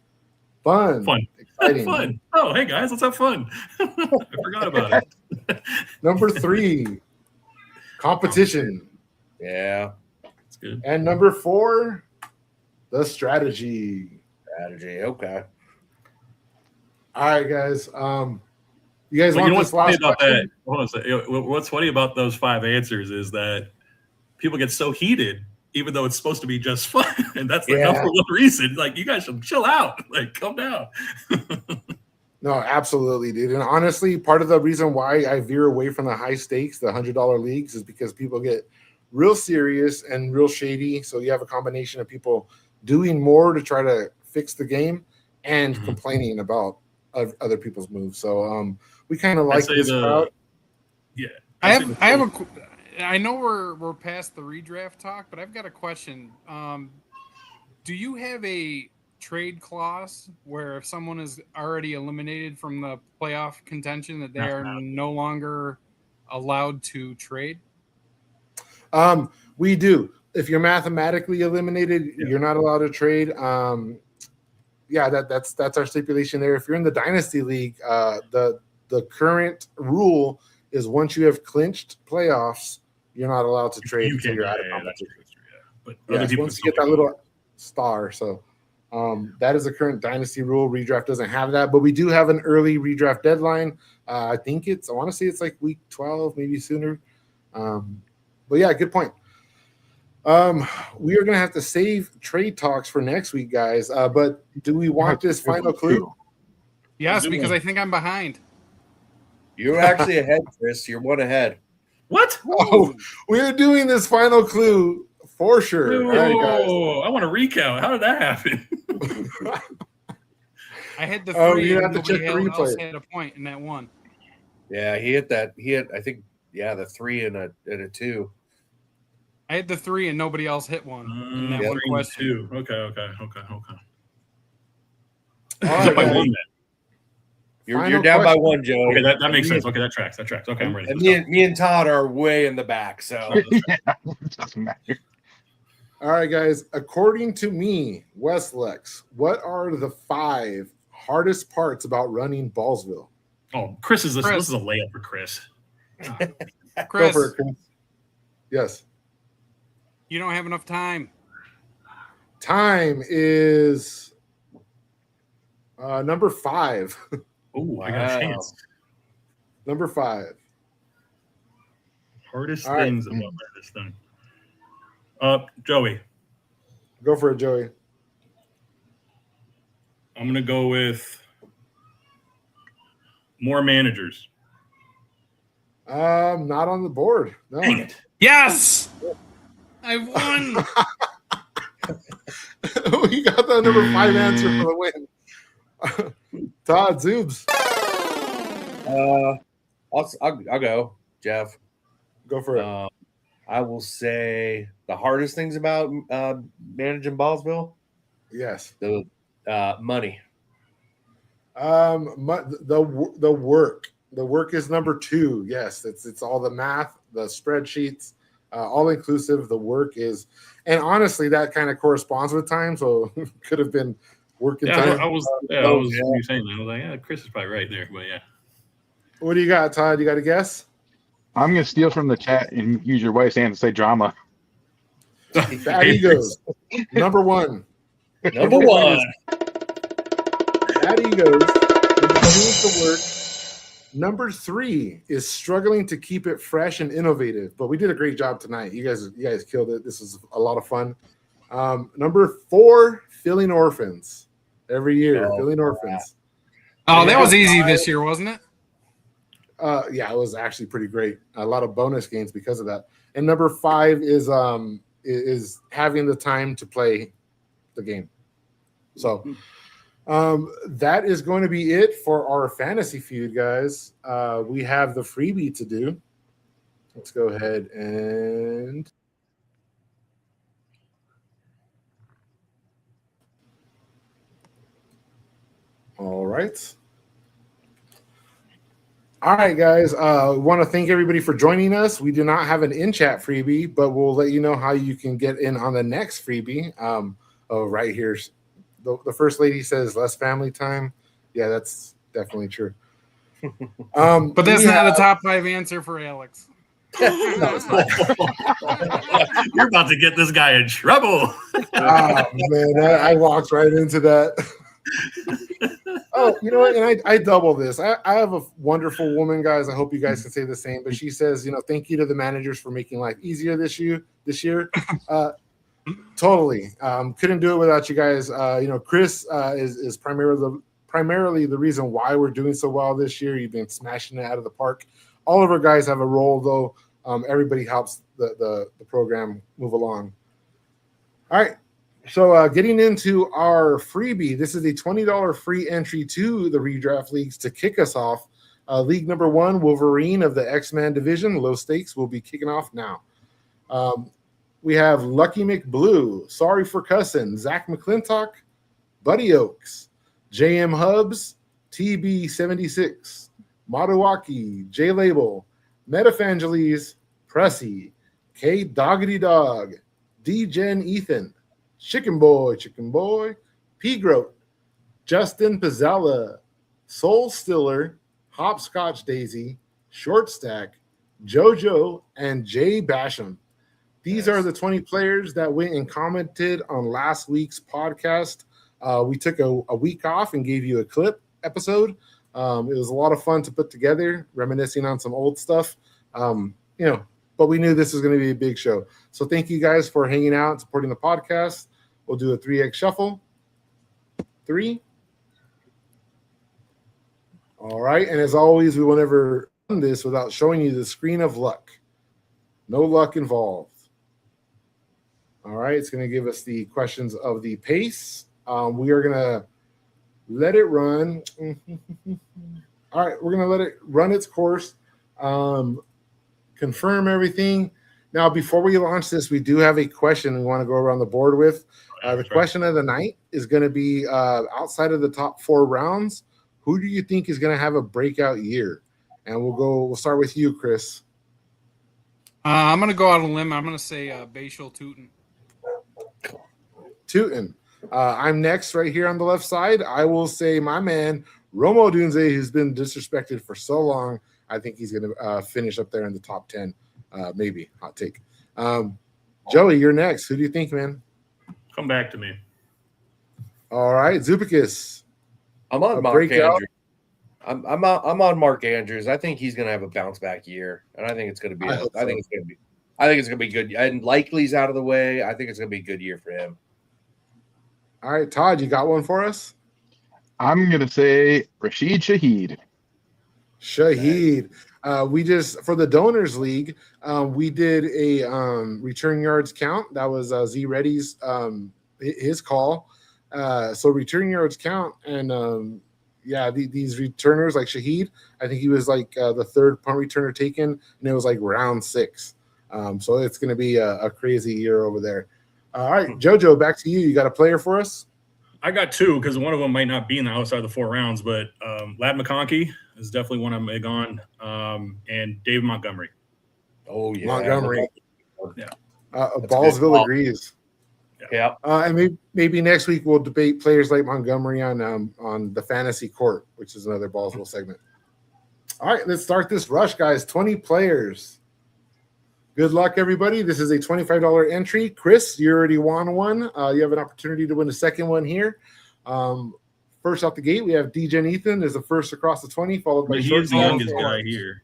Fun. Exciting. Fun. Oh, hey guys, let's have fun. I forgot about it. Number 3, competition. Yeah. That's good. And number 4, the strategy. Okay. All right, guys. You guys want what's this funny last about question? that? Hold on a second. What's funny about those 5 answers is that people get so heated, even though it's supposed to be just fun, and that's the number one reason. Like, you guys should chill out. Like, calm down. No, absolutely, dude. And honestly, part of the reason why I veer away from the high stakes, the $100 leagues, is because people get real serious and real shady. So you have a combination of people doing more to try to fix the game and complaining about other people's moves. So we kind of like this crowd. Yeah, I know we're past the redraft talk, but I've got a question. Do you have a trade clause where if someone is already eliminated from the playoff contention that they are no longer allowed to trade? We do. If you're mathematically eliminated, you're not allowed to trade. That's our stipulation there. If you're in the Dynasty League, the current rule is once you have clinched playoffs, you're not allowed to trade until you're out of competition. But once you get that little star. So that is the current Dynasty rule. Redraft doesn't have that, but we do have an early redraft deadline. I want to say it's like week 12, maybe sooner. But yeah, good point. We are going to have to save trade talks for next week, guys. But do we want this final clue? Yes, because I think I'm behind. You're actually ahead, Chris. You're one ahead. What? Oh, we're doing this final clue for sure. Whoa, all right, guys. I want to recount. How did that happen? I had the 3. Oh, you have to check the else replay. had a point in that one. Yeah, he hit that. He hit, I think, the 3 and a 2. I had the 3 and nobody else hit one in that one 3 and question. 2. Okay. All right, guys. You're down by 1, Joe. Okay, that makes sense. Okay, that tracks. Okay, I'm ready. And me and Todd are way in the back. So Yeah, it doesn't matter. All right, guys. According to me, Westlex, what are the 5 hardest parts about running Ballsville? Oh, Chris is this. This is a layup for Chris. Go for it, Chris. Yes. You don't have enough time. Time is number 5. Oh, I got a chance. Number 5. Hardest All right. things about this thing. Joey. Go for it, Joey. I'm gonna go with more managers. Not on the board. No. Dang it. Yes, I won. We got the number 5 answer for the win. Todd Zoobs. I'll go, Jeff. Go for it. I will say the hardest things about managing Ballsville. Yes. The money. The work. The work is number 2. Yes, it's all the math, the spreadsheets, all inclusive. The work is, and honestly, that kind of corresponds with time. So could have been working time. I was you saying that. I was like, yeah, Chris is probably right there, but yeah. What do you got, Todd? You got a guess? I'm gonna steal from the chat and use your wife's hand to say drama. Bad egos. Number 1. Number 1. Bad egos. Number 2 is the work. Number 3 is struggling to keep it fresh and innovative. But we did a great job tonight. You guys killed it. This was a lot of fun. Number 4, filling orphans every year. Filling orphans. Oh, that was easy this year, wasn't it? Yeah, it was actually pretty great. A lot of bonus games because of that. And number 5 is having the time to play the game. So That is going to be it for our fantasy feud, guys. We have the freebie to do. Let's go ahead and all right. All right, guys. We want to thank everybody for joining us. We do not have an in-chat freebie, but we'll let you know how you can get in on the next freebie. Right here. The first lady says less family time. Yeah, that's definitely true. But that's not a top 5 answer for Alex. No, it's not. You're about to get this guy in trouble. Oh, man, I walked right into that. Oh, you know what? And I double this. I have a wonderful woman, guys. I hope you guys can say the same. But she says, thank you to the managers for making life easier this year. Totally. Couldn't do it without you guys. Chris is primarily the reason why we're doing so well this year. You've been smashing it out of the park. All of our guys have a role, though. Everybody helps the program move along. All right. So getting into our freebie, this is a $20 free entry to the redraft leagues to kick us off. League number 1, Wolverine of the X-Man division, low stakes, will be kicking off now. We have Lucky McBlue, Sorry for Cussin', Zach McClintock, Buddy Oaks, JM Hubs, TB76, Madawaki, J Label, Metafangeles, Pressy, K Doggity Dog, D-Gen Ethan, Chicken Boy, P Groat, Justin Pizzella, Soul Stiller, Hopscotch Daisy, Short Stack, JoJo, and Jay Basham. These are the 20 players that went and commented on last week's podcast. We took a week off and gave you a clip episode. It was a lot of fun to put together, reminiscing on some old stuff. But we knew this was going to be a big show. So thank you guys for hanging out and supporting the podcast. We'll do a 3X shuffle. 3. All right. And as always, we will never run this without showing you the screen of luck. No luck involved. All right. It's going to give us the questions of the pace. We are going to let it run. All right. We're going to let it run its course. Confirm everything. Now, before we launch this, we do have a question we want to go around the board with. The question of the night is going to be outside of the top 4 rounds, who do you think is going to have a breakout year? And we'll start with you, Chris. I'm going to go out on a limb. I'm going to say Bashal Tootin. I'm next right here on the left side. I will say my man, Romo Dunze, who's been disrespected for so long. I think he's going to finish up there in the top 10, maybe. Hot take. Joey, you're next. Who do you think, man? Come back to me. All right, Zupicus. I'm on Mark Andrews. I'm on Mark Andrews. I think he's going to have a bounce back year, and I think it's going to be. I think it's going to be good. And Likely's out of the way. I think it's going to be a good year for him. All right, Todd, you got one for us? I'm going to say Rashid Shaheed. We just, for the Donors League, we did a return yards count. That was Z Reddy's his call. So return yards count, and these returners like Shaheed, I think he was like the 3rd punt returner taken, and it was like round 6. So it's going to be a crazy year over there. All right, JoJo, back to you. You got a player for us? I got 2 because one of them might not be in the outside of the 4 rounds, but Lad McConkey is definitely one I'm big on, and Dave Montgomery. Oh, yeah. Montgomery. Yeah. Ballsville agrees. Yeah. And maybe next week we'll debate players like Montgomery on the fantasy court, which is another Ballsville segment. All right, let's start this rush, guys. 20 players. Good luck, everybody. This is a $25 entry. Chris, you already won one. You have an opportunity to win a second one here. First out the gate, we have D-Gen Ethan is the first across the 20, followed by He's the youngest guy here.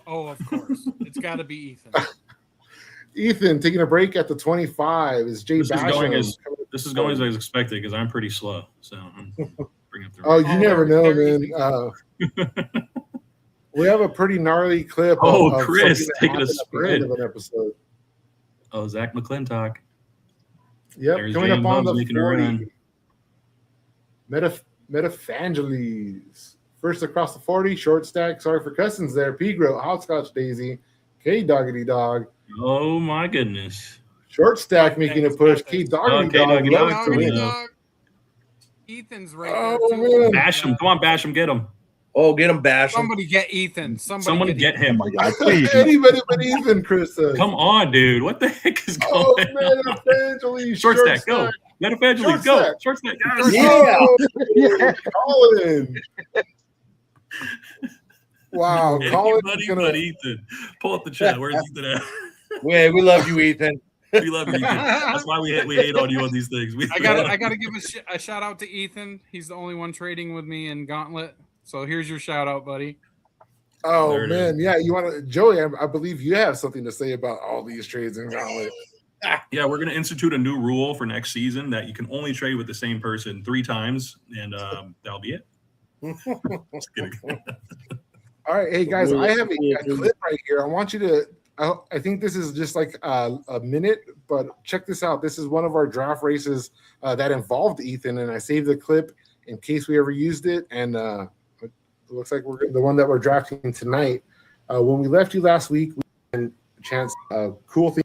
Oh, of course. It's got to be Ethan. Ethan taking a break at the 25 is Jay Basham. This is going as expected because I'm pretty slow. So I'm bringing it through. Oh, you never know, man. We have a pretty gnarly clip. Of Chris taking a spread of an episode. Oh, Zach McClintock. Yep, There's coming James up on Bums the 40. Metafangeles. First across the 40, short stack. Sorry for cousins there. Pigro, Hopscotch Daisy, K Doggity Dog. Oh my goodness. Short stack making a push. K Doggity K Dog Doggity loves Dog, to you win. know. Ethan's right Oh, there too. man. Bash him. Come on, bash him. Get him. Oh, get him, bash him. Somebody get Ethan. Someone get him. Oh my God, please. Anybody but Ethan, Chris says. Come on, dude. What the heck is going Oh, on? Metafangeles. Short stack, go. Metafangeles, Short go. stack. Short stack, Yeah. Oh, Colin. Wow, Yeah, Colin buddy, is gonna. buddy, Ethan. Pull up the chat. Where's Ethan at? We love you, Ethan. We love you, Ethan. That's why we hate on you on these things. I gotta give a shout out to Ethan. He's the only one trading with me in Gauntlet. So here's your shout out, buddy. Oh There it man, yeah. You want to, Joey? I believe you have something to say about all these trades in Gauntlet. Yeah, we're going to institute a new rule for next season that you can only trade with the same person 3 times, and that'll be it. Just kidding. All right, hey guys, I have a clip right here. I want you to. I think this is just like a minute, but check this out. This is one of our draft races that involved Ethan, and I saved the clip in case we ever used it. And it looks like we're the one that we're drafting tonight. When we left you last week, we had a chance. Cool thing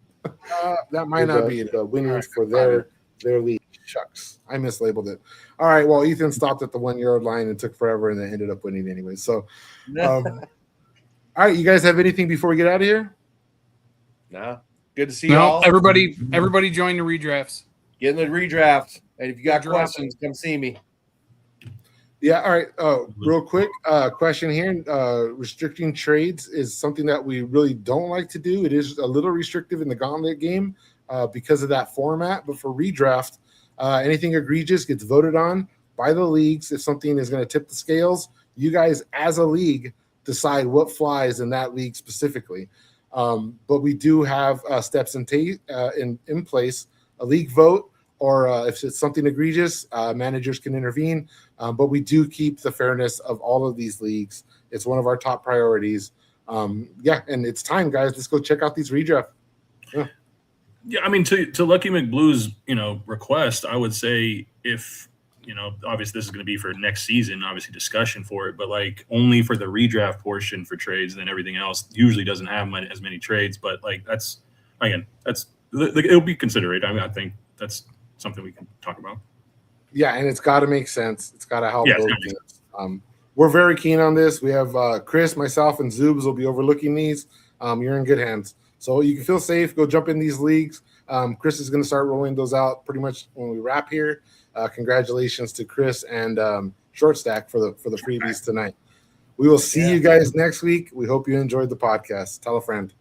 that might not be the winners for their league. Shucks, I mislabeled it. All right, well, Ethan stopped at the 1 yard line and took forever, and then ended up winning anyway. So, all right, you guys have anything before we get out of here? Nah. Good to see you all. Everybody join the redrafts. Get in the redraft. And if you got Redraft. questions, come see me. Yeah, all right. Real quick question here. Restricting trades is something that we really don't like to do. It is a little restrictive in the Gauntlet game because of that format. But for redraft, anything egregious gets voted on by the leagues. If something is going to tip the scales, you guys as a league decide what flies in that league specifically. But we do have steps in place, a league vote, or if it's something egregious, managers can intervene. But we do keep the fairness of all of these leagues. It's one of our top priorities. Yeah, and it's time, guys. Let's go check out these redraft. Yeah, I mean, to Lucky McBlue's request, I would say if obviously this is going to be for next season, obviously discussion for it, but like only for the redraft portion for trades, then everything else usually doesn't have as many trades. But like that's it'll be considered. I mean, I think that's something we can talk about. Yeah, and it's got to make sense. It's got to help. Yeah, we're very keen on this. We have Chris, myself, and Zoobs will be overlooking these. You're in good hands. So you can feel safe. Go jump in these leagues. Chris is going to start rolling those out pretty much when we wrap here. Congratulations to Chris and Short Stack for the freebies tonight. We will see you guys next week. We hope you enjoyed the podcast. Tell a friend.